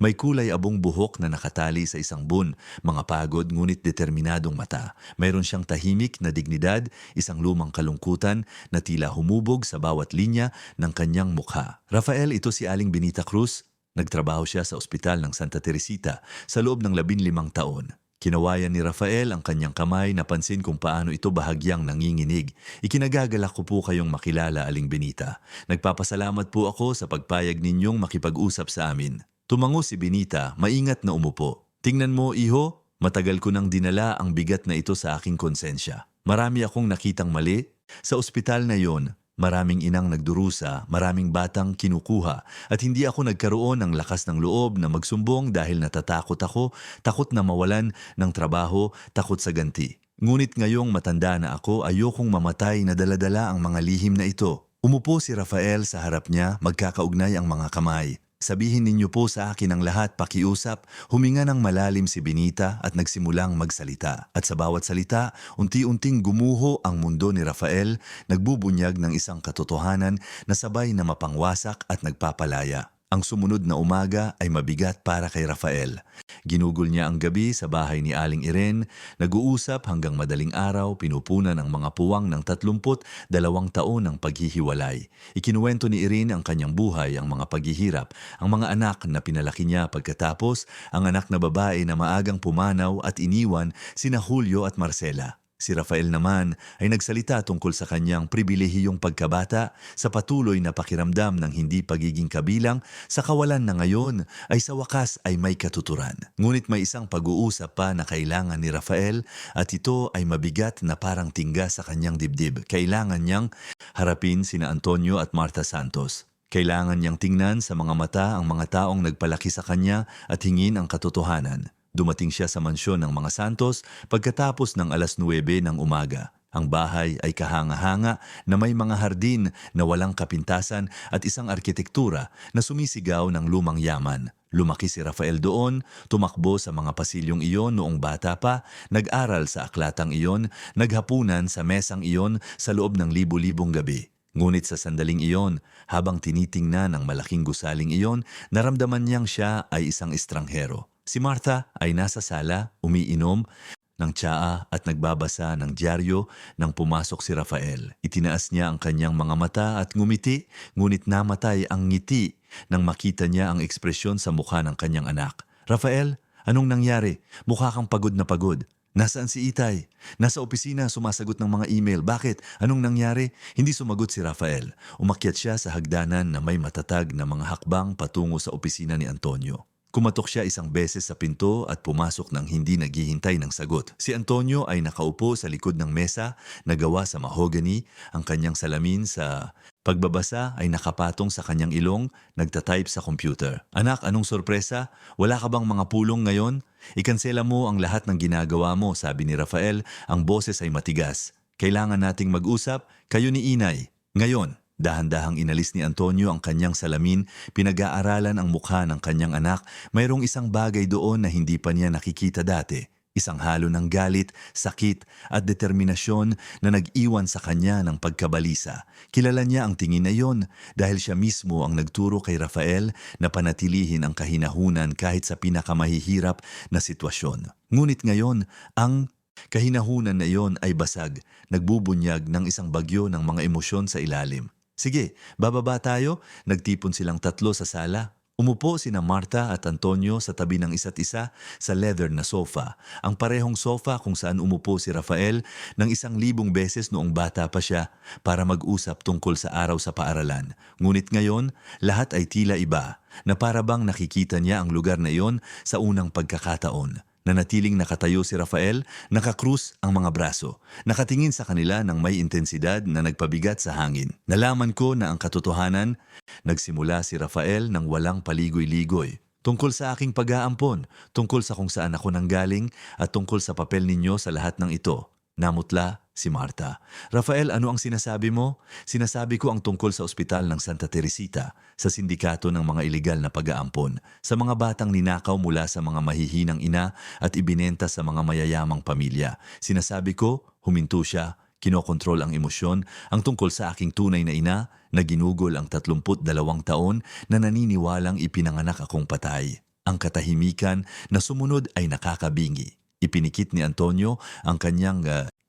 may kulay abong buhok na nakatali sa isang bun, mga pagod ngunit determinadong mata. Mayroon siyang tahimik na dignidad, isang lumang kalungkutan na tila humubog sa bawat linya ng kanyang mukha. Rafael, ito si Aling Benita Cruz. Nagtrabaho siya sa ospital ng Santa Teresita sa loob ng 15 taon. Kinawayan ni Rafael ang kanyang kamay, napansin kung paano ito bahagyang nanginginig. Ikinagagalak ko po kayong makilala, Aling Benita. Nagpapasalamat po ako sa pagpayag ninyong makipag-usap sa amin. Tumango si Benita, maingat na umupo. Tingnan mo, iho, matagal ko nang dinala ang bigat na ito sa aking konsensya. Marami akong nakitang mali. Sa ospital na yon, maraming inang nagdurusa, maraming batang kinukuha, at hindi ako nagkaroon ng lakas ng loob na magsumbong dahil natatakot ako, takot na mawalan ng trabaho, takot sa ganti. Ngunit ngayong matanda na ako, ayokong mamatay na daladala ang mga lihim na ito. Umupo si Rafael sa harap niya, magkakaugnay ang mga kamay. Sabihin ninyo po sa akin ang lahat, pakiusap. Huminga ng malalim si Benita at nagsimulang magsalita. At sa bawat salita, unti-unting gumuho ang mundo ni Rafael, nagbubunyag ng isang katotohanan na sabay na mapangwasak at nagpapalaya. Ang sumunod na umaga ay mabigat para kay Rafael. Ginugol niya ang gabi sa bahay ni Aling Irene, nag-uusap hanggang madaling araw, pinupunan ang mga puwang ng 32 taon ng paghihiwalay. Ikinuwento ni Irene ang kanyang buhay, ang mga paghihirap, ang mga anak na pinalaki niya pagkatapos, ang anak na babae na maagang pumanaw at iniwan sina Julio at Marcela. Si Rafael naman ay nagsalita tungkol sa kanyang pribilehiyong pagkabata, sa patuloy na pakiramdam ng hindi pagiging kabilang, sa kawalan na ngayon ay sa wakas ay may katuturan. Ngunit may isang pag-uusap pa na kailangan ni Rafael at ito ay mabigat na parang tingga sa kanyang dibdib. Kailangan niyang harapin sina Antonio at Martha Santos. Kailangan niyang tingnan sa mga mata ang mga taong nagpalaki sa kanya at hingin ang katotohanan. Dumating siya sa mansyon ng mga Santos pagkatapos ng 9:00 ng umaga. Ang bahay ay kahanga-hanga na may mga hardin na walang kapintasan at isang arkitektura na sumisigaw ng lumang yaman. Lumaki si Rafael doon, tumakbo sa mga pasilyong iyon noong bata pa, nag-aral sa aklatang iyon, naghapunan sa mesang iyon sa loob ng libu-libong gabi. Ngunit sa sandaling iyon, habang tinitingnan ng malaking gusaling iyon, naramdaman niyang siya ay isang estranghero. Si Martha ay nasa sala, umiinom ng tsaa at nagbabasa ng dyaryo nang pumasok si Rafael. Itinaas niya ang kanyang mga mata at ngumiti, ngunit namatay ang ngiti nang makita niya ang ekspresyon sa mukha ng kanyang anak. Rafael, anong nangyari? Mukha kang pagod na pagod. Nasaan si Itay? Nasa opisina, sumasagot ng mga email. Bakit? Anong nangyari? Hindi sumagot si Rafael. Umakyat siya sa hagdanan na may matatag na mga hakbang patungo sa opisina ni Antonio. Kumatok siya isang beses sa pinto at pumasok nang hindi naghihintay ng sagot. Si Antonio ay nakaupo sa likod ng mesa na gawa sa mahogany. Ang kanyang salamin sa pagbabasa ay nakapatong sa kanyang ilong, nagtatype sa computer. Anak, anong sorpresa? Wala ka bang mga pulong ngayon? Ikansela mo ang lahat ng ginagawa mo, sabi ni Rafael. Ang boses ay matigas. Kailangan nating mag-usap, kayo ni Inay. Ngayon. Dahan-dahang inalis ni Antonio ang kanyang salamin, pinag-aaralan ang mukha ng kanyang anak. Mayroong isang bagay doon na hindi pa niya nakikita dati. Isang halo ng galit, sakit at determinasyon na nag-iwan sa kanya ng pagkabalisa. Kilala niya ang tingin na yon dahil siya mismo ang nagturo kay Rafael na panatilihin ang kahinahunan kahit sa pinakamahihirap na sitwasyon. Ngunit ngayon, ang kahinahunan na yon ay basag, nagbubunyag ng isang bagyo ng mga emosyon sa ilalim. Sige, bababa tayo. Nagtipon silang tatlo sa sala. Umupo sina Martha at Antonio sa tabi ng isa't isa sa leather na sofa. Ang parehong sofa kung saan umupo si Rafael ng 1,000 beses noong bata pa siya para mag-usap tungkol sa araw sa paaralan. Ngunit ngayon, lahat ay tila iba, na para bang nakikita niya ang lugar na iyon sa unang pagkakataon. Nanatiling nakatayo si Rafael, nakakrus ang mga braso. Nakatingin sa kanila ng may intensidad na nagpabigat sa hangin. Nalaman ko na ang katotohanan, nagsimula si Rafael ng walang paligoy-ligoy. Tungkol sa aking pag-aampon, tungkol sa kung saan ako nanggaling, at tungkol sa papel ninyo sa lahat ng ito. Namutla si Martha. Rafael, ano ang sinasabi mo? Sinasabi ko ang tungkol sa ospital ng Santa Teresita, sa sindikato ng mga ilegal na pag-aampon, sa mga batang ninakaw mula sa mga mahihinang ina at ibinenta sa mga mayayamang pamilya. Sinasabi ko, huminto siya, kinokontrol ang emosyon, ang tungkol sa aking tunay na ina na ginugol ang 32 taon na naniniwalang ipinanganak akong patay. Ang katahimikan na sumunod ay nakakabingi. Ipinikit ni Antonio ang kanyang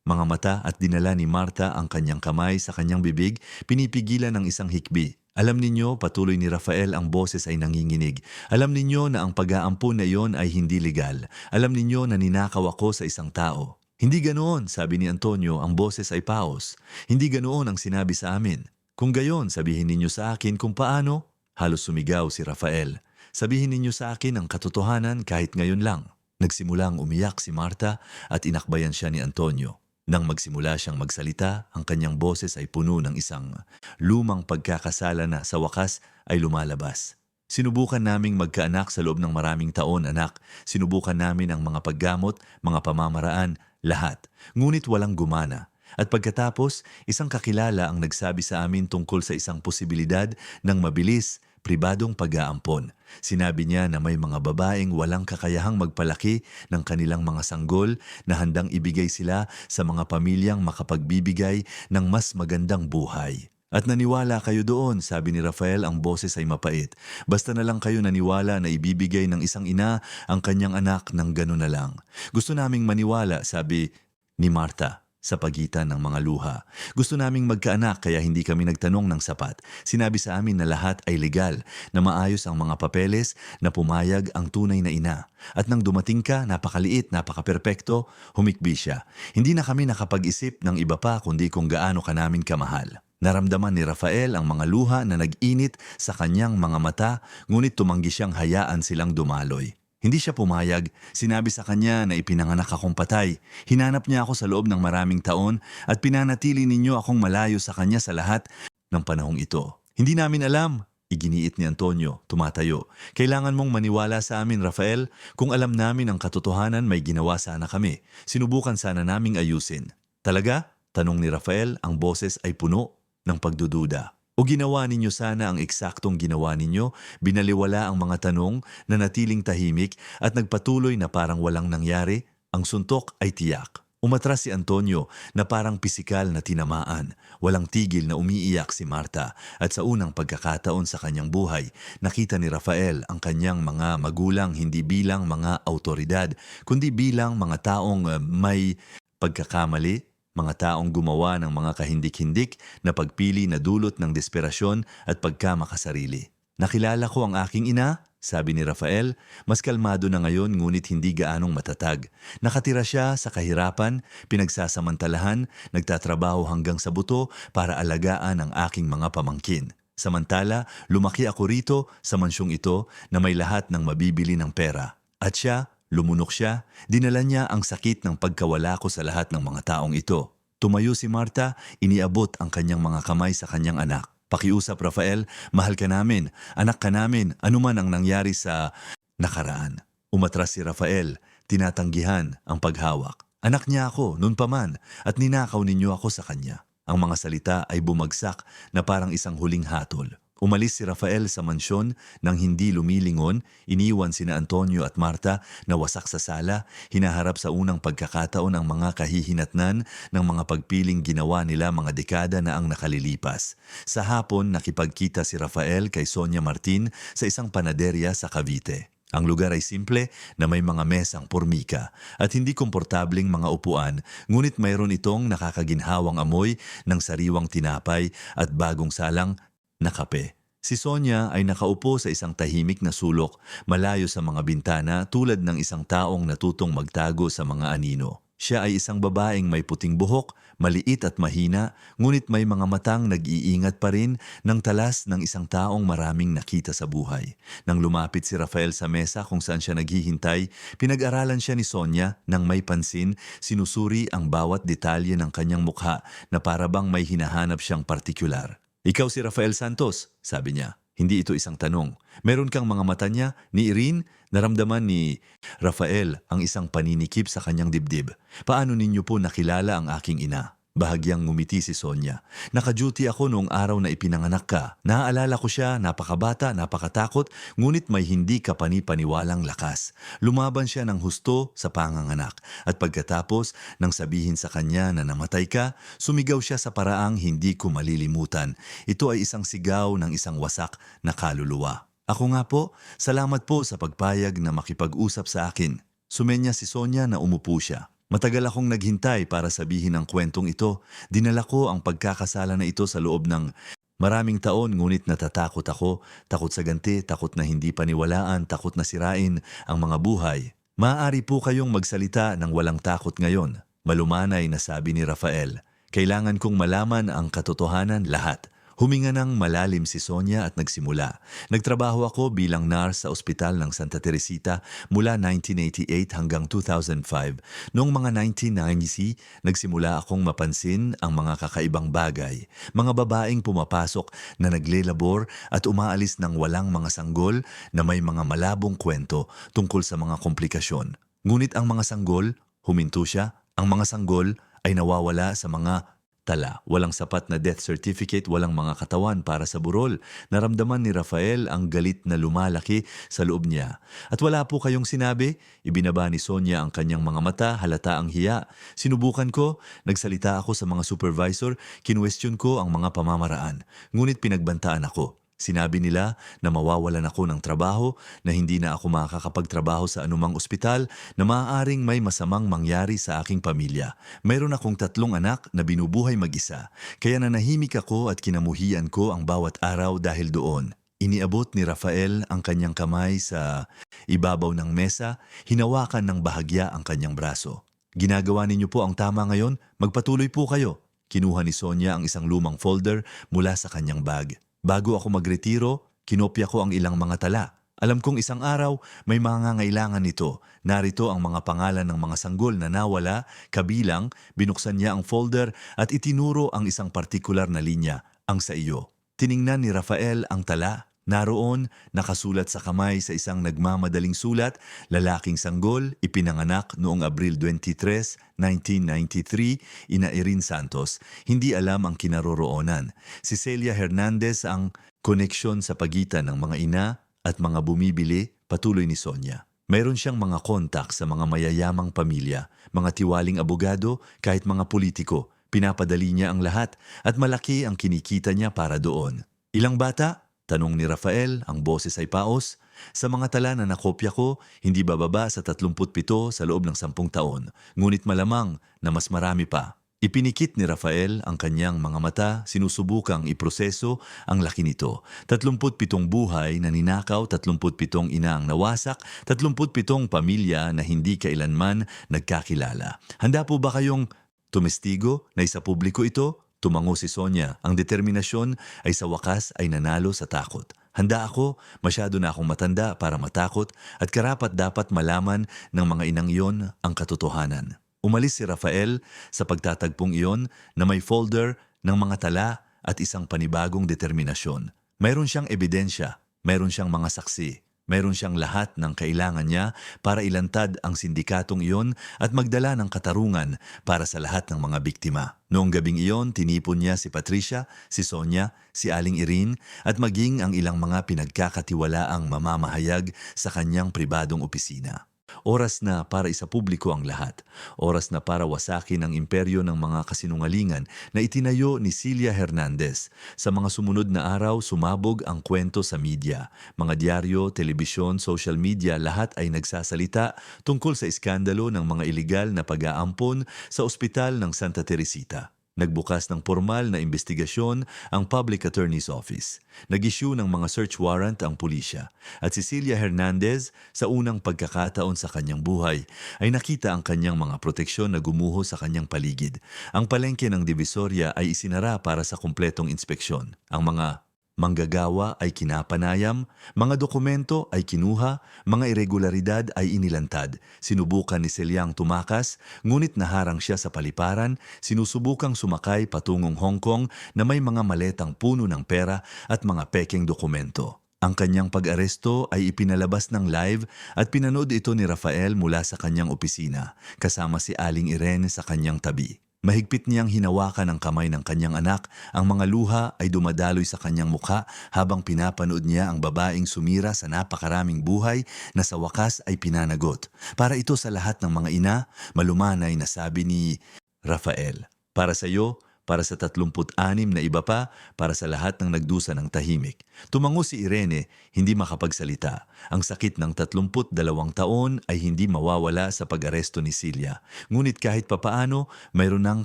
mga mata at dinala ni Martha ang kanyang kamay sa kanyang bibig, pinipigilan ng isang hikbi. Alam ninyo, patuloy ni Rafael, ang boses ay nanginginig. Alam ninyo na ang pag-aampon na iyon ay hindi legal. Alam ninyo na ninakaw ako sa isang tao. Hindi ganoon, sabi ni Antonio, ang boses ay paos. Hindi ganoon ang sinabi sa amin. Kung gayon, sabihin ninyo sa akin kung paano. Halos sumigaw si Rafael. Sabihin ninyo sa akin ang katotohanan kahit ngayon lang. Nagsimulang umiyak si Martha at inakbayan siya ni Antonio. Nang magsimula siyang magsalita, ang kanyang boses ay puno ng isang lumang pagkakasala na sa wakas ay lumalabas. Sinubukan naming magkaanak sa loob ng maraming taon, anak. Sinubukan namin ang mga paggamot, mga pamamaraan, lahat. Ngunit walang gumana. At pagkatapos, isang kakilala ang nagsabi sa amin tungkol sa isang posibilidad ng mabilis, pribadong pag-aampon. Sinabi niya na may mga babaeng walang kakayahang magpalaki ng kanilang mga sanggol na handang ibigay sila sa mga pamilyang makapagbibigay ng mas magandang buhay. At naniwala kayo doon, sabi ni Rafael, ang boses ay mapait. Basta na lang kayo naniwala na ibibigay ng isang ina ang kanyang anak ng gano'n na lang. Gusto naming maniwala, sabi ni Martha. sa pagitan ng mga luha. Gusto naming magkaanak kaya hindi kami nagtanong ng sapat. Sinabi sa amin na lahat ay legal, na maayos ang mga papeles, na pumayag ang tunay na ina. At nang dumating ka, napakaliit, napakaperpekto, humikbi siya. Hindi na kami nakapag-isip ng iba pa kundi kung gaano ka namin kamahal. Naramdaman ni Rafael ang mga luha na nag-init sa kanyang mga mata, ngunit tumanggi siyang hayaan silang dumaloy. Hindi siya pumayag, sinabi sa kanya na ipinanganak akong patay. Hinanap niya ako sa loob ng maraming taon at pinanatili ninyo akong malayo sa kanya sa lahat ng panahong ito. Hindi namin alam, iginiit ni Antonio, tumatayo. Kailangan mong maniwala sa amin, Rafael. Kung alam namin ang katotohanan, may ginawa sana kami. Sinubukan sana naming ayusin. Talaga? Tanong ni Rafael, ang boses ay puno ng pagdududa. O ginawa ninyo sana ang eksaktong ginawa ninyo, binaliwala ang mga tanong, nanatiling tahimik at nagpatuloy na parang walang nangyari, ang suntok ay tiyak. Umatras si Antonio na parang pisikal na tinamaan. Walang tigil na umiiyak si Marta at sa unang pagkakataon sa kanyang buhay, nakita ni Rafael ang kanyang mga magulang hindi bilang mga autoridad, kundi bilang mga taong may pagkakamali, mga taong gumawa ng mga kahindik-hindik na pagpili na dulot ng desperasyon at pagkamakasarili. Nakilala ko ang aking ina, sabi ni Rafael, mas kalmado na ngayon ngunit hindi gaanong matatag. Nakatira siya sa kahirapan, pinagsasamantalahan, nagtatrabaho hanggang sa buto para alagaan ang aking mga pamangkin. Samantala, lumaki ako rito sa mansyong ito na may lahat ng mabibili ng pera. At siya, lumunok siya, dinala niya ang sakit ng pagkawala ko sa lahat ng mga taong ito. Tumayo si Marta, iniabot ang kanyang mga kamay sa kanyang anak. Pakiusap, Rafael, mahal ka namin, anak ka namin, anuman ang nangyari sa nakaraan. Umatras si Rafael, tinatanggihan ang paghawak. Anak niya ako, noon pa man, at ninakaw ninyo ako sa kanya. Ang mga salita ay bumagsak na parang isang huling hatol. Umalis si Rafael sa mansyon nang hindi lumilingon, iniwan sina Antonio at Marta na wasak sa sala, hinaharap sa unang pagkakataon ang mga kahihinatnan ng mga pagpiling ginawa nila mga dekada na ang nakalilipas. Sa hapon, nakipagkita si Rafael kay Sonia Martin sa isang panaderya sa Cavite. Ang lugar ay simple na may mga mesang pormika at hindi komportabling mga upuan, ngunit mayroon itong nakakaginhawang amoy ng sariwang tinapay at bagong salang na kape. Si Sonia ay nakaupo sa isang tahimik na sulok, malayo sa mga bintana tulad ng isang taong natutong magtago sa mga anino. Siya ay isang babaeng may puting buhok, maliit at mahina, ngunit may mga matang nag-iingat pa rin ng talas ng isang taong maraming nakita sa buhay. Nang lumapit si Rafael sa mesa kung saan siya naghihintay, pinag-aralan siya ni Sonia nang may pansin, sinusuri ang bawat detalye ng kanyang mukha na parabang may hinahanap siyang partikular. Ikaw si Rafael Santos, sabi niya. Hindi ito isang tanong. Meron kang mga mata niya, ni Irene, naramdaman ni Rafael ang isang paninikip sa kanyang dibdib. Paano ninyo po nakilala ang aking ina? Bahagyang ngumiti si Sonia. Naka-duty ako noong araw na ipinanganak ka. Naaalala ko siya, napakabata, napakatakot, ngunit may hindi kapani-paniwalang lakas. Lumaban siya ng husto sa panganganak. At pagkatapos, nang sabihin sa kanya na namatay ka, sumigaw siya sa paraang hindi ko malilimutan. Ito ay isang sigaw ng isang wasak na kaluluwa. Ako nga po, salamat po sa pagpayag na makipag-usap sa akin. Sumenya si Sonia na umupo siya. Matagal akong naghintay para sabihin ang kwentong ito. Dinala ko ang pagkakasala na ito sa loob ng maraming taon, ngunit natatakot ako. Takot sa ganti, takot na hindi paniwalaan, takot na sirain ang mga buhay. Maaari po kayong magsalita ng walang takot ngayon. Malumanay na sabi ni Rafael. Kailangan kong malaman ang katotohanan lahat. Huminga ng malalim si Sonia at nagsimula. Nagtrabaho ako bilang nurse sa ospital ng Santa Teresita mula 1988 hanggang 2005. Noong mga 1990s, nagsimula akong mapansin ang mga kakaibang bagay. Mga babaeng pumapasok na naglelabor at umaalis ng walang mga sanggol na may mga malabong kwento tungkol sa mga komplikasyon. Ngunit ang mga sanggol, huminto siya, ang mga sanggol ay nawawala sa mga tala, walang sapat na death certificate, walang mga katawan para sa burol. Naramdaman ni Rafael ang galit na lumalaki sa loob niya. At wala po kayong sinabi? Ibinaba ni Sonia ang kanyang mga mata, halata ang hiya. Sinubukan ko, nagsalita ako sa mga supervisor, kinwestiyon ko ang mga pamamaraan. Ngunit pinagbantaan ako. Sinabi nila na mawawalan ako ng trabaho, na hindi na ako makakapagtrabaho sa anumang ospital, na maaaring may masamang mangyari sa aking pamilya. Mayroon akong 3 anak na binubuhay mag-isa, kaya nanahimik ako at kinamuhian ko ang bawat araw dahil doon. Iniabot ni Rafael ang kanyang kamay sa ibabaw ng mesa, hinawakan ng bahagya ang kanyang braso. Ginagawa ninyo po ang tama ngayon, magpatuloy po kayo. Kinuha ni Sonia ang isang lumang folder mula sa kanyang bag. Bago ako magretiro, kinopya ko ang ilang mga tala. Alam kong isang araw may mga ngailangan nito. Narito ang mga pangalan ng mga sanggol na nawala, kabilang, binuksan niya ang folder at itinuro ang isang partikular na linya, ang sa iyo. Tiningnan ni Rafael ang tala. Naroon, nakasulat sa kamay sa isang nagmamadaling sulat, lalaking sanggol, ipinanganak noong Abril 23, 1993, ina Irene Santos. Hindi alam ang kinaroroonan. Si Celia Hernandez ang koneksyon sa pagitan ng mga ina at mga bumibili, patuloy ni Sonia. Mayroon siyang mga kontak sa mga mayayamang pamilya, mga tiwaling abogado, kahit mga politiko. Pinapadali niya ang lahat at malaki ang kinikita niya para doon. Ilang bata? Tanong ni Rafael, ang boses ay paos. Sa mga tala na nakopya ko, hindi bababa sa 37 sa loob ng 10 taon. Ngunit malamang na mas marami pa. Ipinikit ni Rafael ang kanyang mga mata, sinusubukang iproseso ang laki nito. 37 buhay na ninakaw, 37 ina ang nawasak, 37 pamilya na hindi kailanman nagkakilala. Handa po ba kayong tumestigo na isa publiko ito? Tumango si Sonia. Ang determinasyon ay sa wakas ay nanalo sa takot. Handa ako, masyado na akong matanda para matakot at karapat dapat malaman ng mga inang iyon ang katotohanan. Umalis si Rafael sa pagtatagpong iyon na may folder ng mga tala at isang panibagong determinasyon. Mayroon siyang ebidensya, mayroon siyang mga saksi. Mayroon siyang lahat ng kailangan niya para ilantad ang sindikatong iyon at magdala ng katarungan para sa lahat ng mga biktima. Noong gabing iyon, tinipon niya si Patricia, si Sonia, si Aling Irene at maging ang ilang mga pinagkakatiwalaang mamamahayag sa kanyang pribadong opisina. Oras na para isapubliko ang lahat. Oras na para wasakin ang imperyo ng mga kasinungalingan na itinayo ni Celia Hernandez. Sa mga sumunod na araw, sumabog ang kwento sa media. Mga dyaryo, telebisyon, social media, lahat ay nagsasalita tungkol sa iskandalo ng mga iligal na pag-aampon sa ospital ng Santa Teresita. Nagbukas ng formal na investigasyon ang Public Attorney's Office. Nag-issue ng mga search warrant ang pulisya. At si Celia Hernandez, sa unang pagkakataon sa kanyang buhay, ay nakita ang kanyang mga proteksyon na gumuho sa kanyang paligid. Ang palengke ng Divisoria ay isinara para sa kumpletong inspeksyon. Ang mga manggagawa ay kinapanayam, mga dokumento ay kinuha, mga irregularidad ay inilantad. Sinubukan ni Celiang tumakas, ngunit naharang siya sa paliparan, sinusubukang sumakay patungong Hong Kong na may mga maletang puno ng pera at mga pekeng dokumento. Ang kanyang pag-aresto ay ipinalabas ng live at pinanood ito ni Rafael mula sa kanyang opisina, kasama si Aling Irene sa kanyang tabi. Mahigpit niyang hinawakan ang kamay ng kanyang anak, ang mga luha ay dumadaloy sa kanyang mukha habang pinapanood niya ang babaeng sumira sa napakaraming buhay na sa wakas ay pinanagot. Para ito sa lahat ng mga ina, malumanay na sabi ni Rafael, para sa iyo, para sa 36 na iba pa, para sa lahat ng nagdusa ng tahimik. Tumango si Irene, hindi makapagsalita. Ang sakit ng 32 taon ay hindi mawawala sa pag-aresto ni Celia. Ngunit kahit papaano, mayroon ng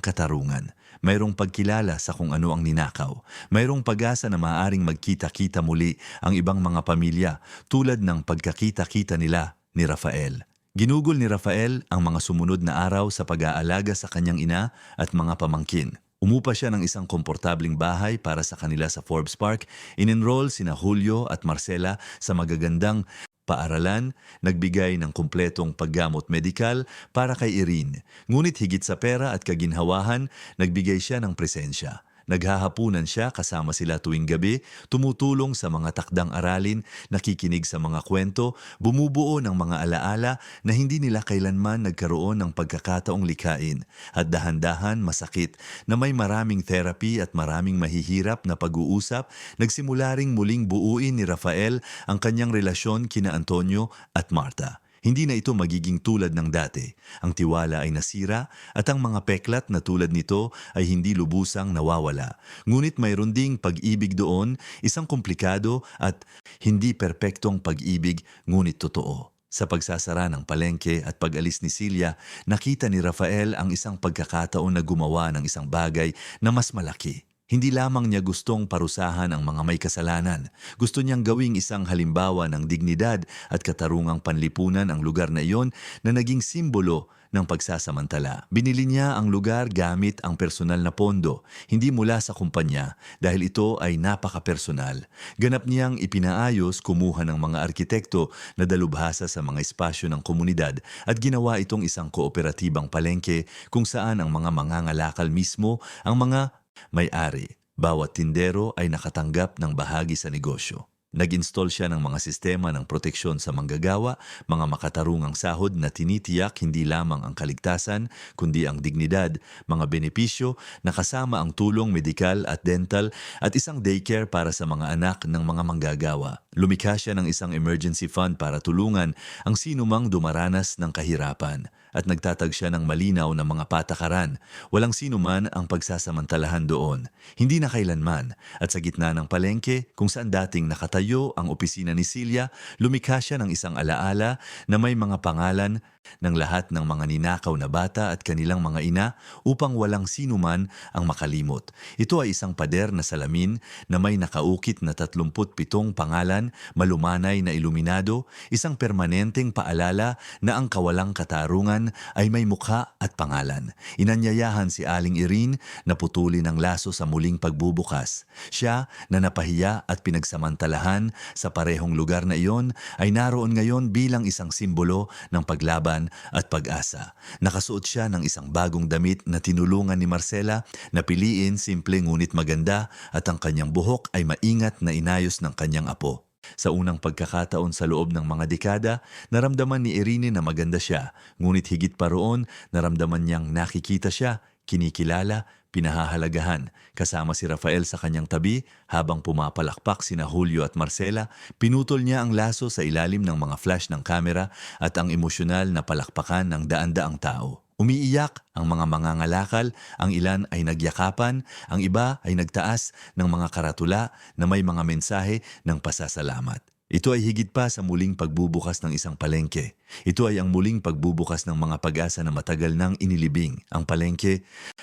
katarungan. Mayroong pagkilala sa kung ano ang ninakaw. Mayroong pag-asa na maaaring magkita-kita muli ang ibang mga pamilya tulad ng pagkakita-kita nila ni Rafael. Ginugol ni Rafael ang mga sumunod na araw sa pag-aalaga sa kanyang ina at mga pamangkin. Umupa siya ng isang komportabling bahay para sa kanila sa Forbes Park, in-enroll sina Julio at Marcela sa magagandang paaralan, nagbigay ng kumpletong paggamot medikal para kay Irene. Ngunit higit sa pera at kaginhawahan, nagbigay siya ng presensya. Naghahapunan siya kasama sila tuwing gabi, tumutulong sa mga takdang aralin, nakikinig sa mga kwento, bumubuo ng mga alaala na hindi nila kailanman nagkaroon ng pagkakataong likhain. At dahan-dahan masakit na may maraming therapy at maraming mahihirap na pag-uusap, nagsimula ring muling buuin ni Rafael ang kanyang relasyon kina Antonio at Marta. Hindi na ito magiging tulad ng dati. Ang tiwala ay nasira at ang mga peklat na tulad nito ay hindi lubusang nawawala. Ngunit mayroon ding pag-ibig doon, isang komplikado at hindi perpektong pag-ibig ngunit totoo. Sa pagsasara ng palengke at pag-alis ni Celia, nakita ni Rafael ang isang pagkakataon na gumawa ng isang bagay na mas malaki. Hindi lamang niya gustong parusahan ang mga may kasalanan. Gusto niyang gawing isang halimbawa ng dignidad at katarungang panlipunan ang lugar na iyon na naging simbolo ng pagsasamantala. Binili niya ang lugar gamit ang personal na pondo, hindi mula sa kumpanya dahil ito ay napaka-personal. Ganap niyang ipinaayos, kumuha ng mga arkitekto na dalubhasa sa mga espasyo ng komunidad at ginawa itong isang kooperatibang palengke kung saan ang mga mangangalakal mismo ang mga may-ari. Bawat tindero ay nakatanggap ng bahagi sa negosyo. Nag-install siya ng mga sistema ng proteksyon sa manggagawa, mga makatarungang sahod na tinitiyak hindi lamang ang kaligtasan, kundi ang dignidad, mga benepisyo na kasama ang tulong medikal at dental at isang daycare para sa mga anak ng mga manggagawa. Lumikha siya ng isang emergency fund para tulungan ang sinumang dumaranas ng kahirapan. At nagtatag siya ng malinaw na mga patakaran. Walang sinuman ang pagsasamantalahan doon. Hindi na kailanman. At sa gitna ng palengke, kung saan dating nakatayo ang opisina ni Celia, lumikha siya ng isang alaala na may mga pangalan ng lahat ng mga ninakaw na bata at kanilang mga ina upang walang sinuman ang makalimot. Ito ay isang pader na salamin na may nakaukit na 37 pangalan, malumanay na iluminado, isang permanenteng paalala na ang kawalang katarungan ay may mukha at pangalan. Inanyayahan si Aling Irene na putulin ang laso sa muling pagbubukas. Siya na napahiya at pinagsamantalahan sa parehong lugar na iyon ay naroon ngayon bilang isang simbolo ng paglaban at pag-asa. Nakasuot siya ng isang bagong damit na tinulungan ni Marcela na piliin simple ngunit maganda at ang kanyang buhok ay maingat na inayos ng kanyang apo. Sa unang pagkakataon sa loob ng mga dekada, naramdaman ni Irene na maganda siya, ngunit higit pa roon, naramdaman niyang nakikita siya, kinikilala, pinahahalagahan. Kasama si Rafael sa kanyang tabi, habang pumapalakpak sina Julio at Marcela, pinutol niya ang laso sa ilalim ng mga flash ng kamera at ang emosyonal na palakpakan ng daan-daang tao. Umiiyak ang mga mangangalakal, ang ilan ay nagyakapan, ang iba ay nagtaas ng mga karatula na may mga mensahe ng pasasalamat. Ito ay higit pa sa muling pagbubukas ng isang palengke. Ito ay ang muling pagbubukas ng mga pag-asa na matagal nang inilibing. Ang palengke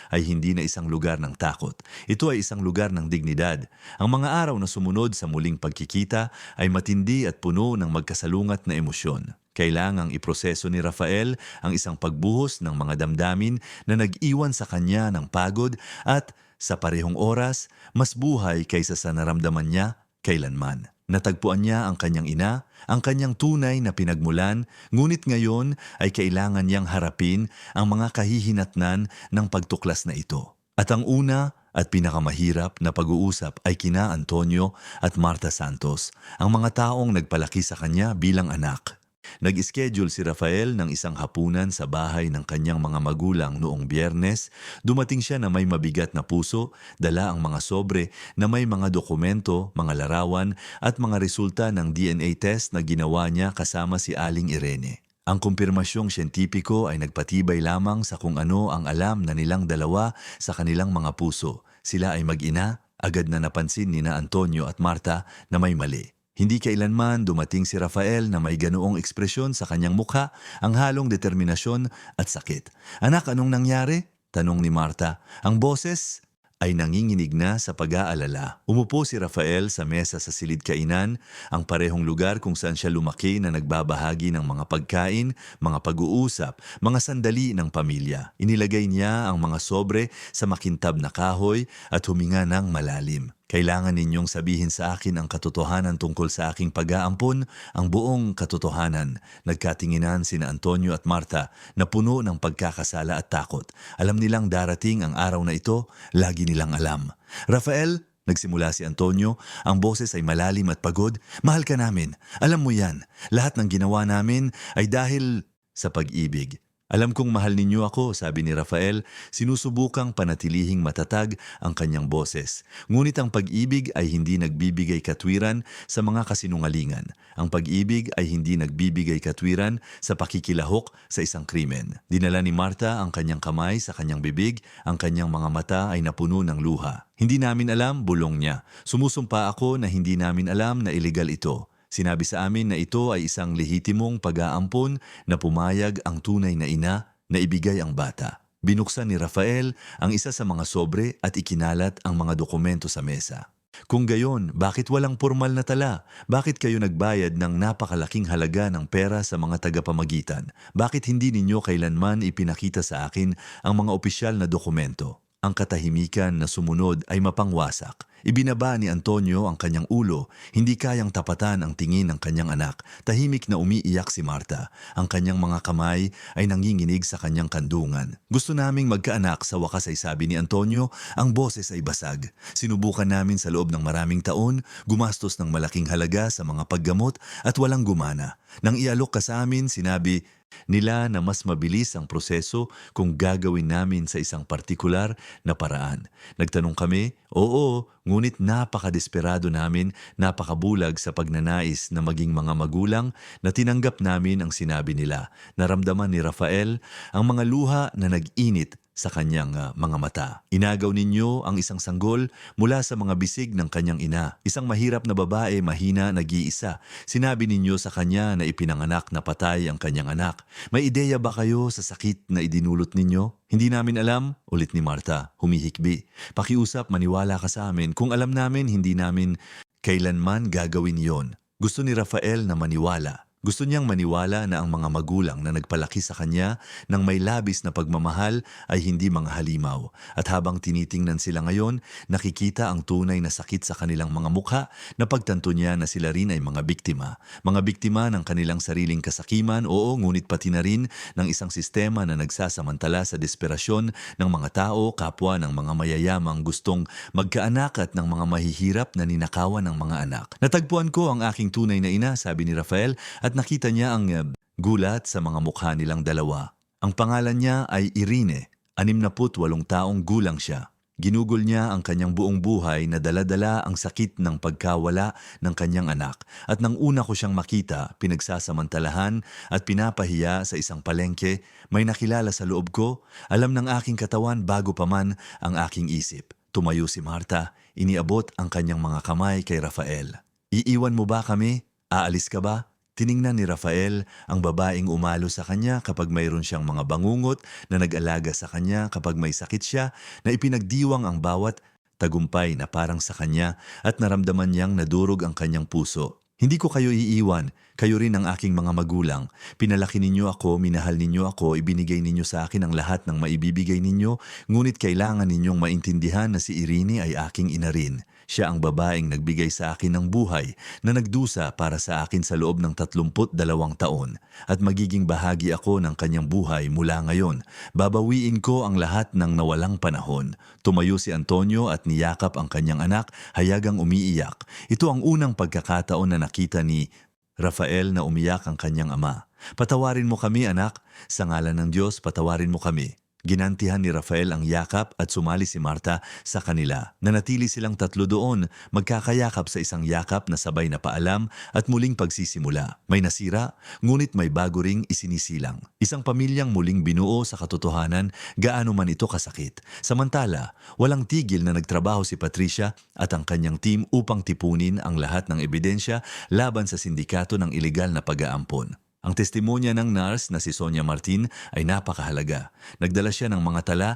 ay hindi na isang lugar ng takot. Ito ay isang lugar ng dignidad. Ang mga araw na sumunod sa muling pagkikita ay matindi at puno ng magkasalungat na emosyon. Kailangang iproseso ni Rafael ang isang pagbuhos ng mga damdamin na nag-iwan sa kanya ng pagod at, sa parehong oras, mas buhay kaysa sa naramdaman niya kailanman. Natagpuan niya ang kanyang ina, ang kanyang tunay na pinagmulan, ngunit ngayon ay kailangan niyang harapin ang mga kahihinatnan ng pagtuklas na ito. At ang una at pinakamahirap na pag-uusap ay kina Antonio at Marta Santos, ang mga taong nagpalaki sa kanya bilang anak. Nag-schedule si Rafael ng isang hapunan sa bahay ng kanyang mga magulang noong Biyernes. Dumating siya na may mabigat na puso, dala ang mga sobre na may mga dokumento, mga larawan at mga resulta ng DNA test na ginawa niya kasama si Aling Irene. Ang kumpirmasyong siyentipiko ay nagpatibay lamang sa kung ano ang alam na nilang dalawa sa kanilang mga puso. Sila ay mag-ina, agad na napansin ni na Antonio at Marta na may mali. Hindi kailanman dumating si Rafael na may ganoong ekspresyon sa kanyang mukha, ang halong determinasyon at sakit. "Anak, anong nangyari?" tanong ni Marta. Ang boses ay nanginginig na sa pag-aalala. Umupo si Rafael sa mesa sa silid kainan, ang parehong lugar kung saan siya lumaki na nagbabahagi ng mga pagkain, mga pag-uusap, mga sandali ng pamilya. Inilagay niya ang mga sobre sa makintab na kahoy at huminga ng malalim. "Kailangan ninyong sabihin sa akin ang katotohanan tungkol sa aking pag-aampon, ang buong katotohanan." Nagkatinginan sina Antonio at Marta na puno ng pagkakasala at takot. Alam nilang darating ang araw na ito, lagi nilang alam. "Rafael," nagsimula si Antonio, ang boses ay malalim at pagod, "mahal ka namin. Alam mo yan. Lahat ng ginawa namin ay dahil sa pag-ibig." Alam kong mahal ninyo ako, sabi ni Rafael, sinusubukang panatilihing matatag ang kanyang boses. Ngunit ang pag-ibig ay hindi nagbibigay katwiran sa mga kasinungalingan. Ang pag-ibig ay hindi nagbibigay katwiran sa pakikilahok sa isang krimen. Dinala ni Marta ang kanyang kamay sa kanyang bibig, ang kanyang mga mata ay napuno ng luha. Hindi namin alam, bulong niya. Sumusumpa ako na hindi namin alam na iligal ito. Sinabi sa amin na ito ay isang lehitimong pag-aampon na pumayag ang tunay na ina na ibigay ang bata. Binuksan ni Rafael ang isa sa mga sobre at ikinalat ang mga dokumento sa mesa. Kung gayon, bakit walang formal na tala? Bakit kayo nagbayad ng napakalaking halaga ng pera sa mga tagapamagitan? Bakit hindi ninyo kailanman ipinakita sa akin ang mga opisyal na dokumento? Ang katahimikan na sumunod ay mapangwasak. Ibinaba ni Antonio ang kanyang ulo, hindi kayang tapatan ang tingin ng kanyang anak. Tahimik na umiiyak si Marta. Ang kanyang mga kamay ay nanginginig sa kanyang kandungan. Gusto naming magkaanak, sa wakas ay sabi ni Antonio, ang boses ay basag. Sinubukan namin sa loob ng maraming taon, gumastos ng malaking halaga sa mga paggamot at walang gumana. Nang ialok ka sa amin, sinabi nila na mas mabilis ang proseso kung gagawin namin sa isang partikular na paraan. Nagtanong kami, oo, ngunit napakadesperado namin, napakabulag sa pagnanais na maging mga magulang na tinanggap namin ang sinabi nila. Naramdaman ni Rafael ang mga luha na nag-init sa kanyang mga mata. Inagaw ninyo ang isang sanggol mula sa mga bisig ng kanyang ina. Isang mahirap na babae, mahina, nag-iisa. Sinabi ninyo sa kanya na ipinanganak na patay ang kanyang anak. May ideya ba kayo sa sakit na idinulot ninyo? Hindi namin alam, ulit ni Marta, humihikbi. Pakiusap, maniwala ka sa amin. Kung alam namin, hindi namin kailanman gagawin yon. Gusto ni Rafael na maniwala. Gusto niyang maniwala na ang mga magulang na nagpalaki sa kanya ng may labis na pagmamahal ay hindi mga halimaw. At habang tinitingnan sila ngayon, nakikita ang tunay na sakit sa kanilang mga mukha na pagtanto niya na sila rin ay mga biktima. Mga biktima ng kanilang sariling kasakiman, oo, ngunit pati na rin ng isang sistema na nagsasamantala sa desperasyon ng mga tao, kapwa ng mga mayayamang gustong magkaanak at ng mga mahihirap na ninakawan ng mga anak. Natagpuan ko ang aking tunay na ina, sabi ni Rafael, at nakita niya ang gulat sa mga mukha nilang dalawa. Ang pangalan niya ay Irene, 68 taong gulang siya. Ginugol niya ang kanyang buong buhay na dala-dala ang sakit ng pagkawala ng kanyang anak. At nang una ko siyang makita, pinagsasamantalahan at pinapahiya sa isang palengke, may nakilala sa loob ko, alam ng aking katawan bago pa man ang aking isip. Tumayo si Marta, iniabot ang kanyang mga kamay kay Rafael. Iiwan mo ba kami? Aalis ka ba? Tiningnan ni Rafael ang babaeng umalo sa kanya kapag mayroon siyang mga bangungot, na nag-alaga sa kanya kapag may sakit siya, na ipinagdiwang ang bawat tagumpay na parang sa kanya, at naramdaman niyang nadurog ang kanyang puso. Hindi ko kayo iiwan, kayo rin ang aking mga magulang. Pinalaki ninyo ako, minahal ninyo ako, ibinigay ninyo sa akin ang lahat ng maibibigay ninyo, ngunit kailangan ninyong maintindihan na si Irene ay aking ina rin. Siya ang babaeng nagbigay sa akin ng buhay na nagdusa para sa akin sa loob ng 32 taon, at magiging bahagi ako ng kanyang buhay mula ngayon. Babawiin ko ang lahat ng nawalang panahon. Tumayo si Antonio at niyakap ang kanyang anak, hayagang umiiyak. Ito ang unang pagkakataon na nakita ni Rafael na umiyak ang kanyang ama. Patawarin mo kami, anak. Sa ngalan ng Diyos, patawarin mo kami. Ginantihan ni Rafael ang yakap at sumali si Marta sa kanila. Nanatili silang tatlo doon, magkakayakap sa isang yakap na sabay na paalam at muling pagsisimula. May nasira, ngunit may bago ring isinisilang. Isang pamilyang muling binuo sa katotohanan, gaano man ito kasakit. Samantala, walang tigil na nagtrabaho si Patricia at ang kanyang team upang tipunin ang lahat ng ebidensya laban sa sindikato ng ilegal na pag-aampon. Ang testimonya ng nurse na si Sonia Martin ay napakahalaga. Nagdala siya ng mga tala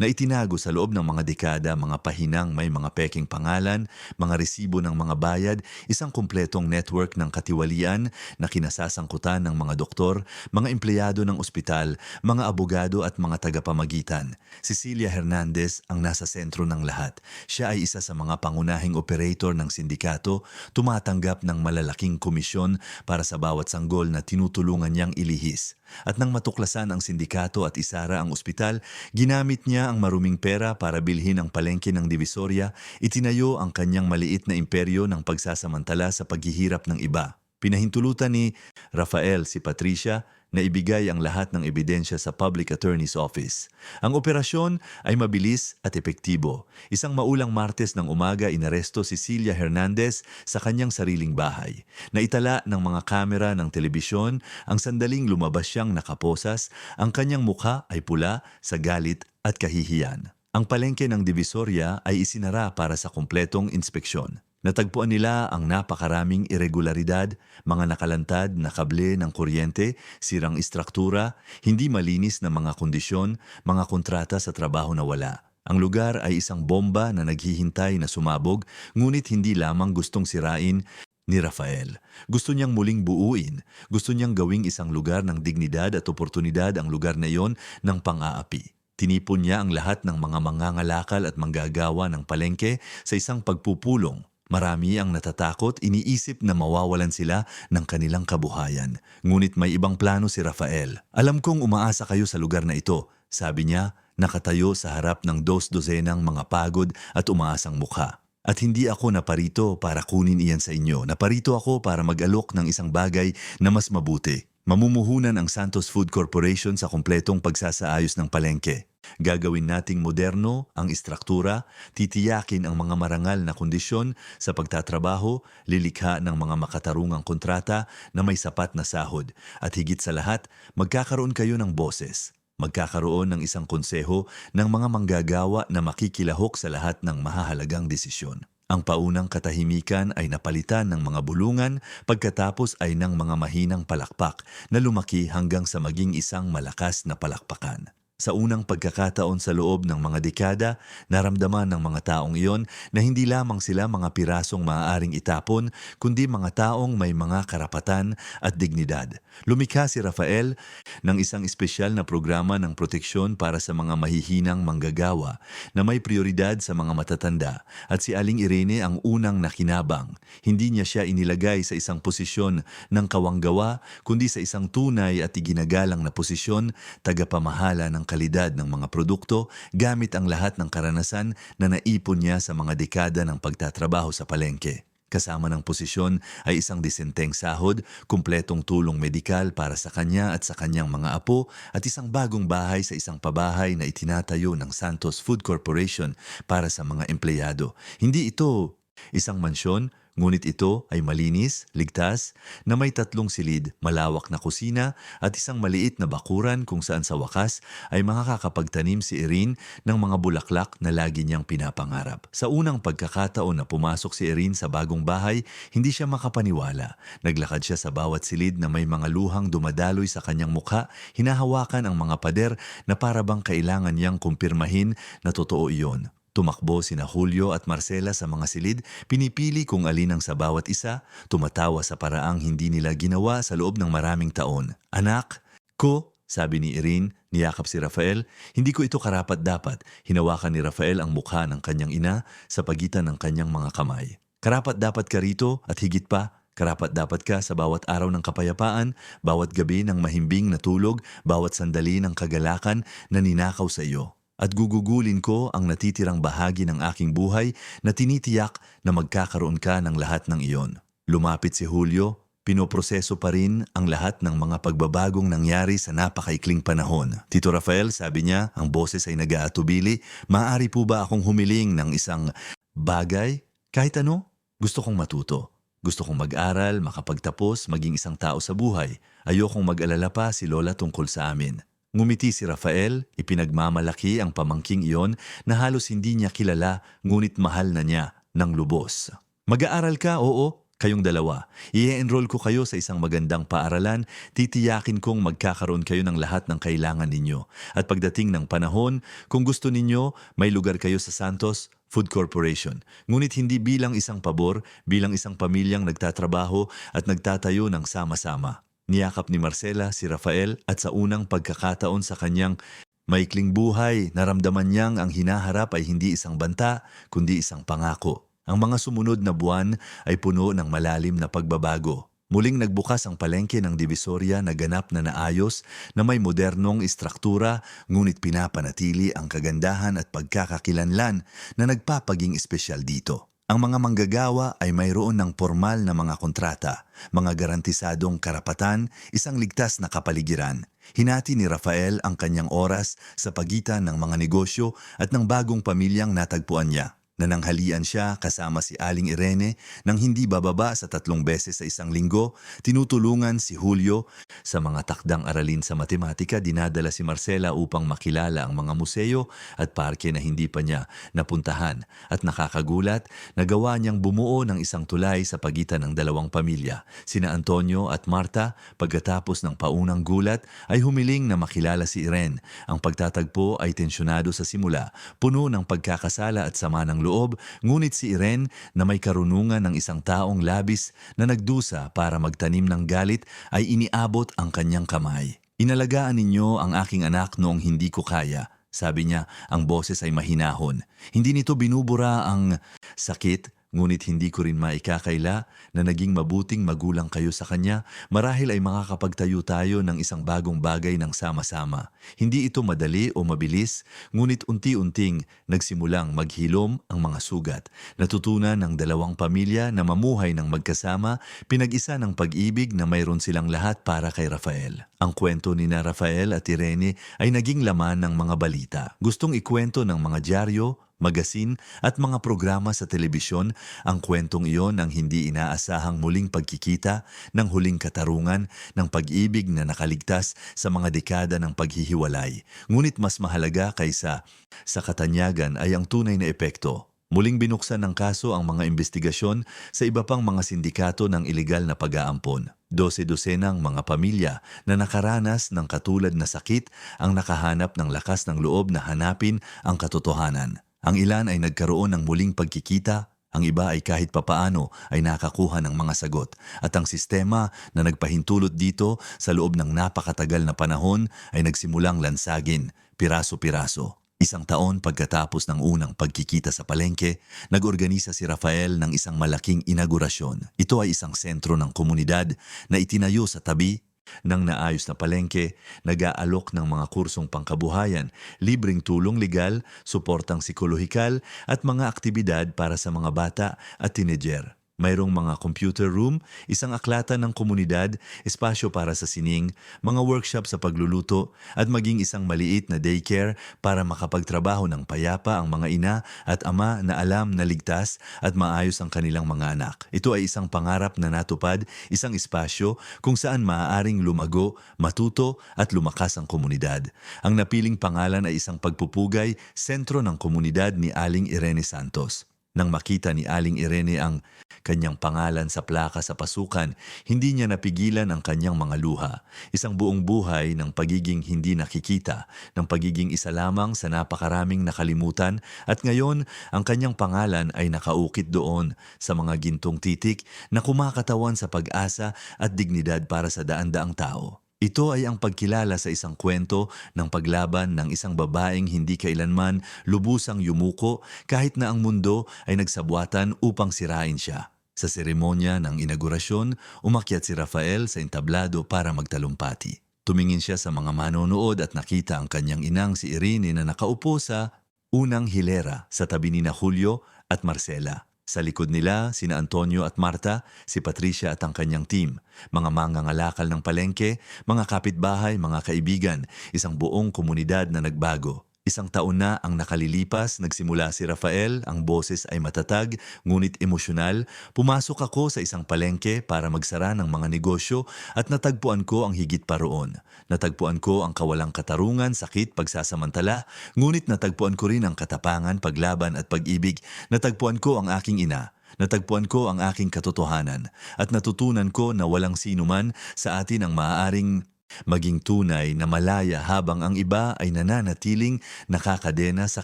na itinago sa loob ng mga dekada, mga pahinang may mga peking pangalan, mga resibo ng mga bayad, isang kumpletong network ng katiwalian na kinasasangkutan ng mga doktor, mga empleyado ng ospital, mga abogado at mga tagapamagitan. Cecilia Hernandez ang nasa sentro ng lahat. Siya ay isa sa mga pangunahing operator ng sindikato, tumatanggap ng malalaking komisyon para sa bawat sanggol na tinutulungan niyang ilihis. At nang matuklasan ang sindikato at isara ang ospital, ginamit niya ang maruming pera para bilhin ang palengke ng Divisoria, itinayo ang kanyang maliit na imperyo ng pagsasamantala sa paghihirap ng iba. Pinahintulutan ni Rafael si Patricia na ibigay ang lahat ng ebidensya sa Public Attorney's Office. Ang operasyon ay mabilis at epektibo. Isang maulang Martes ng umaga inaresto si Celia Hernandez sa kanyang sariling bahay. Naitala ng mga kamera ng telebisyon ang sandaling lumabas siyang nakaposas, ang kanyang mukha ay pula sa galit at kahihiyan. Ang palengke ng Divisoria ay isinara para sa kumpletong inspeksyon. Natagpuan nila ang napakaraming irregularidad, mga nakalantad na kable ng kuryente, sirang istruktura, hindi malinis na mga kondisyon, mga kontrata sa trabaho na wala. Ang lugar ay isang bomba na naghihintay na sumabog, ngunit hindi lamang gustong sirain ni Rafael. Gusto niyang muling buuin. Gusto niyang gawing isang lugar ng dignidad at oportunidad ang lugar na iyon ng pang-aapi. Tinipon niya ang lahat ng mga mangangalakal at manggagawa ng palengke sa isang pagpupulong. Marami ang natatakot, iniisip na mawawalan sila ng kanilang kabuhayan. Ngunit may ibang plano si Rafael. Alam kong umaasa kayo sa lugar na ito, sabi niya, nakatayo sa harap ng 2 dozenang mga pagod at umaasang mukha. At hindi ako naparito para kunin iyan sa inyo. Naparito ako para mag-alok ng isang bagay na mas mabuti. Mamumuhunan ang Santos Food Corporation sa kumpletong pagsasaayos ng palengke. Gagawin nating moderno ang istruktura, titiyakin ang mga marangal na kondisyon sa pagtatrabaho, lilikha ng mga makatarungang kontrata na may sapat na sahod. At higit sa lahat, magkakaroon kayo ng boses. Magkakaroon ng isang konseho ng mga manggagawa na makikilahok sa lahat ng mahahalagang desisyon. Ang paunang katahimikan ay napalitan ng mga bulungan, pagkatapos ay ng mga mahinang palakpak na lumaki hanggang sa maging isang malakas na palakpakan. Sa unang pagkakataon sa loob ng mga dekada, naramdaman ng mga taong iyon na hindi lamang sila mga pirasong maaaring itapon, kundi mga taong may mga karapatan at dignidad. Lumikha si Rafael ng isang espesyal na programa ng proteksyon para sa mga mahihinang manggagawa na may prioridad sa mga matatanda, at si Aling Irene ang unang nakinabang. Hindi niya siya inilagay sa isang posisyon ng kawanggawa, kundi sa isang tunay at iginagalang na posisyon, tagapamahala ng kalidad ng mga produkto gamit ang lahat ng karanasan na naipon niya sa mga dekada ng pagtatrabaho sa palengke. Kasama ng posisyon ay isang disenteng sahod, kumpletong tulong medikal para sa kanya at sa kanyang mga apo, at isang bagong bahay sa isang pabahay na itinatayo ng Santos Food Corporation para sa mga empleyado. Hindi ito isang mansyon, ngunit ito ay malinis, ligtas, na may 3 silid, malawak na kusina at isang maliit na bakuran kung saan sa wakas ay makakapagtanim si Irene ng mga bulaklak na lagi niyang pinapangarap. Sa unang pagkakataon na pumasok si Irene sa bagong bahay, hindi siya makapaniwala. Naglakad siya sa bawat silid na may mga luhang dumadaloy sa kanyang mukha, hinahawakan ang mga pader na parabang kailangan niyang kumpirmahin na totoo iyon. Tumakbo sina Julio at Marcela sa mga silid, pinipili kung alin ang sa bawat isa, tumatawa sa paraang hindi nila ginawa sa loob ng maraming taon. Anak ko, sabi ni Irene, niyakap si Rafael, hindi ko ito karapat-dapat. Hinawakan ni Rafael ang mukha ng kanyang ina sa pagitan ng kanyang mga kamay. Karapat-dapat ka rito at higit pa, karapat-dapat ka sa bawat araw ng kapayapaan, bawat gabi ng mahimbing na tulog, bawat sandali ng kagalakan na ninakaw sa iyo. At gugugulin ko ang natitirang bahagi ng aking buhay na tinitiyak na magkakaroon ka ng lahat ng iyon. Lumapit si Julio, pinoproseso pa rin ang lahat ng mga pagbabagong nangyari sa napakaikling panahon. Tito Rafael, sabi niya, ang boses ay nag-aatubili, maaari po ba akong humiling ng isang bagay? Kahit ano? Gusto kong matuto. Gusto kong mag-aral, makapagtapos, maging isang tao sa buhay. Ayokong mag-alala pa si Lola tungkol sa amin. Ngumiti si Rafael, ipinagmamalaki ang pamangking iyon na halos hindi niya kilala, ngunit mahal na niya ng lubos. Mag-aaral ka, oo, kayong dalawa. I-enroll ko kayo sa isang magandang paaralan, titiyakin kong magkakaroon kayo ng lahat ng kailangan ninyo. At pagdating ng panahon, kung gusto ninyo, may lugar kayo sa Santos Food Corporation. Ngunit hindi bilang isang pabor, bilang isang pamilyang nagtatrabaho at nagtatayo ng sama-sama. Niyakap ni Marcela si Rafael at sa unang pagkakataon sa kanyang maikling buhay, naramdaman niyang ang hinaharap ay hindi isang banta, kundi isang pangako. Ang mga sumunod na buwan ay puno ng malalim na pagbabago. Muling nagbukas ang palengke ng Divisoria na ganap na naayos na may modernong istruktura, ngunit pinapanatili ang kagandahan at pagkakakilanlan na nagpapaging espesyal dito. Ang mga manggagawa ay mayroon ng formal na mga kontrata, mga garantisadong karapatan, isang ligtas na kapaligiran. Hinati ni Rafael ang kanyang oras sa pagitan ng mga negosyo at ng bagong pamilyang natagpuan niya. Nananghalian siya kasama si Aling Irene nang hindi bababa sa 3 beses sa isang linggo. Tinutulungan si Julio sa mga takdang aralin sa matematika. Dinadala si Marcela upang makilala ang mga museo at parke na hindi pa niya napuntahan. At nakakagulat, nagawa niyang bumuo ng isang tulay sa pagitan ng dalawang pamilya. Sina Antonio at Marta, pagkatapos ng paunang gulat, ay humiling na makilala si Irene. Ang pagtatagpo ay tensyonado sa simula, puno ng pagkakasala at sama ng loob, ngunit si Irene na may karunungan ng isang taong labis na nagdusa para magtanim ng galit ay iniabot ang kanyang kamay. "Inalagaan ninyo ang aking anak noong hindi ko kaya," sabi niya, ang boses ay mahinahon. Hindi nito binubura ang sakit, ngunit hindi ko rin maikakaila na naging mabuting magulang kayo sa kanya. Marahil ay makakapagtayo tayo ng isang bagong bagay ng sama-sama. Hindi ito madali o mabilis, ngunit unti-unting nagsimulang maghilom ang mga sugat. Natutunan ng dalawang pamilya na mamuhay ng magkasama, pinag-isa ng pag-ibig na mayroon silang lahat para kay Rafael. Ang kwento ni na Rafael at Irene ay naging laman ng mga balita. Gustong ikwento ng mga dyaryo, magasin at mga programa sa telebisyon ang kwentong iyon ng hindi inaasahang muling pagkikita, ng huling katarungan, ng pag-ibig na nakaligtas sa mga dekada ng paghihiwalay. Ngunit mas mahalaga kaysa sa katanyagan ay ang tunay na epekto. Muling binuksan ng kaso ang mga investigasyon sa iba pang mga sindikato ng ilegal na pag-aampon. 12-dosenang mga pamilya na nakaranas ng katulad na sakit ang nakahanap ng lakas ng loob na hanapin ang katotohanan. Ang ilan ay nagkaroon ng muling pagkikita, ang iba ay kahit papaano ay nakakuha ng mga sagot. At ang sistema na nagpahintulot dito sa loob ng napakatagal na panahon ay nagsimulang lansagin, piraso-piraso. 1 taon pagkatapos ng unang pagkikita sa palengke, nag-organisa si Rafael ng isang malaking inaugurasyon. Ito ay isang sentro ng komunidad na itinayo sa tabi ng naayos na palengke, nag-aalok ng mga kursong pangkabuhayan, libreng tulong legal, suportang psikolohikal at mga aktibidad para sa mga bata at teenager. Mayroong mga computer room, isang aklatan ng komunidad, espasyo para sa sining, mga workshop sa pagluluto, at maging isang maliit na daycare para makapagtrabaho ng payapa ang mga ina at ama na alam na ligtas at maayos ang kanilang mga anak. Ito ay isang pangarap na natupad, isang espasyo kung saan maaaring lumago, matuto at lumakas ang komunidad. Ang napiling pangalan ay isang pagpupugay, sentro ng komunidad ni Aling Irene Santos. Nang makita ni Aling Irene ang kanyang pangalan sa plaka sa pasukan, hindi niya napigilan ang kanyang mga luha. Isang buong buhay ng pagiging hindi nakikita, ng pagiging isa lamang sa napakaraming nakalimutan, at ngayon ang kanyang pangalan ay nakaukit doon sa mga gintong titik na kumakatawan sa pag-asa at dignidad para sa daan-daang tao. Ito ay ang pagkilala sa isang kwento ng paglaban ng isang babaeng hindi kailanman lubusang yumuko kahit na ang mundo ay nagsabwatan upang sirain siya. Sa seremonya ng inaugurasyon, umakyat si Rafael sa entablado para magtalumpati. Tumingin siya sa mga manonood at nakita ang kanyang inang si Irene na nakaupo sa unang hilera sa tabi ni na Julio at Marcela. Sa likod nila, sina Antonio at Marta, si Patricia at ang kanyang team, mga mangangalakal ng palengke, mga kapitbahay, mga kaibigan, isang buong komunidad na nagbago. 1 taon na ang nakalilipas, nagsimula si Rafael, ang boses ay matatag, ngunit emosyonal. Pumasok ako sa isang palengke para magsara ng mga negosyo at natagpuan ko ang higit pa roon. Natagpuan ko ang kawalang katarungan, sakit, pagsasamantala, ngunit natagpuan ko rin ang katapangan, paglaban at pag-ibig. Natagpuan ko ang aking ina. Natagpuan ko ang aking katotohanan at natutunan ko na walang sino man sa atin ang maaaring maging tunay na malaya habang ang iba ay nananatiling nakakadena sa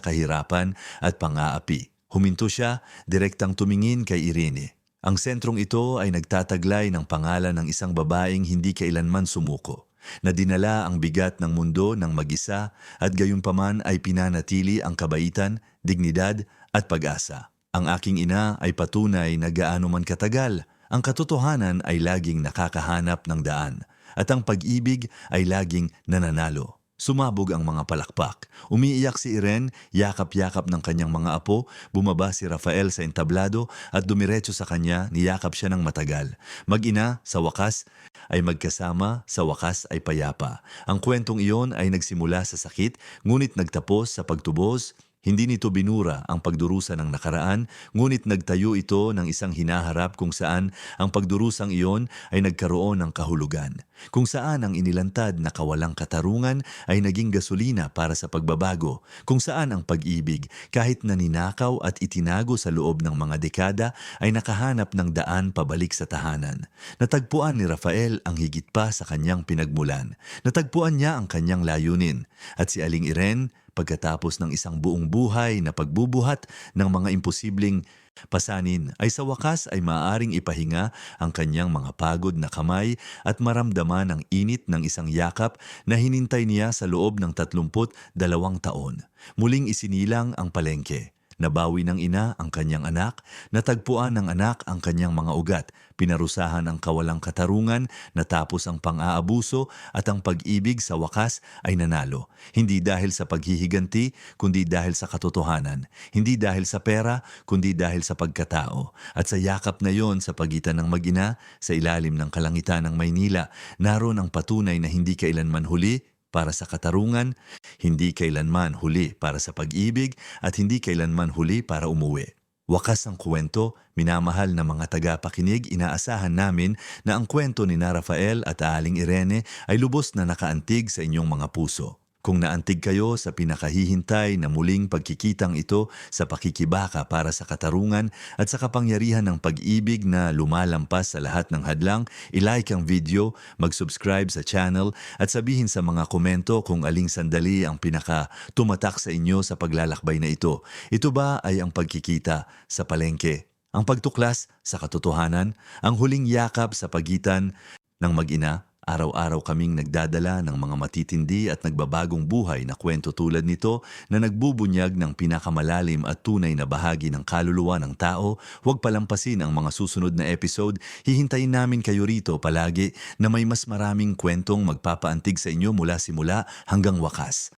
kahirapan at pang-aapi. Huminto siya, direktang tumingin kay Irene. Ang sentrong ito ay nagtataglay ng pangalan ng isang babaeng hindi kailanman sumuko, na dinala ang bigat ng mundo ng mag-isa at gayunpaman ay pinanatili ang kabaitan, dignidad at pag-asa. Ang aking ina ay patunay na gaano man katagal, ang katotohanan ay laging nakakahanap ng daan. At ang pag-ibig ay laging nananalo. Sumabog ang mga palakpak. Umiiyak si Irene, yakap-yakap ng kanyang mga apo, bumaba si Rafael sa entablado at dumiretso sa kanya, niyakap siya ng matagal. Mag-ina, sa wakas, ay magkasama, sa wakas ay payapa. Ang kwentong iyon ay nagsimula sa sakit, ngunit nagtapos sa pagtubos. Hindi nito binura ang pagdurusa ng nakaraan, ngunit nagtayo ito ng isang hinaharap kung saan ang pagdurusang iyon ay nagkaroon ng kahulugan. Kung saan ang inilantad na kawalang katarungan ay naging gasolina para sa pagbabago. Kung saan ang pag-ibig, kahit naninakaw at itinago sa loob ng mga dekada, ay nakahanap ng daan pabalik sa tahanan. Natagpuan ni Rafael ang higit pa sa kanyang pinagmulan. Natagpuan niya ang kanyang layunin. At si Aling Irene, pagkatapos ng isang buong buhay na pagbubuhat ng mga imposibleng pasanin, ay sa wakas ay maaaring ipahinga ang kanyang mga pagod na kamay at maramdaman ang init ng isang yakap na hinintay niya sa loob ng 32 taon. Muling isinilang ang palengke. Nabawi ng ina ang kanyang anak, natagpuan ng anak ang kanyang mga ugat, pinarusahan ang kawalang katarungan, natapos ang pang-aabuso at ang pag-ibig sa wakas ay nanalo. Hindi dahil sa paghihiganti, kundi dahil sa katotohanan. Hindi dahil sa pera, kundi dahil sa pagkatao. At sa yakap na yon sa pagitan ng mag-ina, sa ilalim ng kalangitan ng Maynila, naroon ang patunay na hindi kailanman huli para sa katarungan, hindi kailanman huli para sa pag-ibig, at hindi kailanman huli para umuwi. Wakas ang kwento, minamahal na mga tagapakinig, inaasahan namin na ang kwento ni na Rafael at Aling Irene ay lubos na nakaantig sa inyong mga puso. Kung naantig kayo sa pinakahihintay na muling pagkikitang ito sa pakikibaka para sa katarungan at sa kapangyarihan ng pag-ibig na lumalampas sa lahat ng hadlang, ilike ang video, mag-subscribe sa channel at sabihin sa mga komento kung aling sandali ang pinaka-tumatak sa inyo sa paglalakbay na ito. Ito ba ay ang pagkikita sa palengke? Ang pagtuklas sa katotohanan? Ang huling yakap sa pagitan ng mag-ina? Araw-araw kaming nagdadala ng mga matitindi at nagbabagong buhay na kwento tulad nito na nagbubunyag ng pinakamalalim at tunay na bahagi ng kaluluwa ng tao. Huwag palampasin ang mga susunod na episode. Hihintayin namin kayo rito palagi na may mas maraming kwentong magpapaantig sa inyo mula simula hanggang wakas.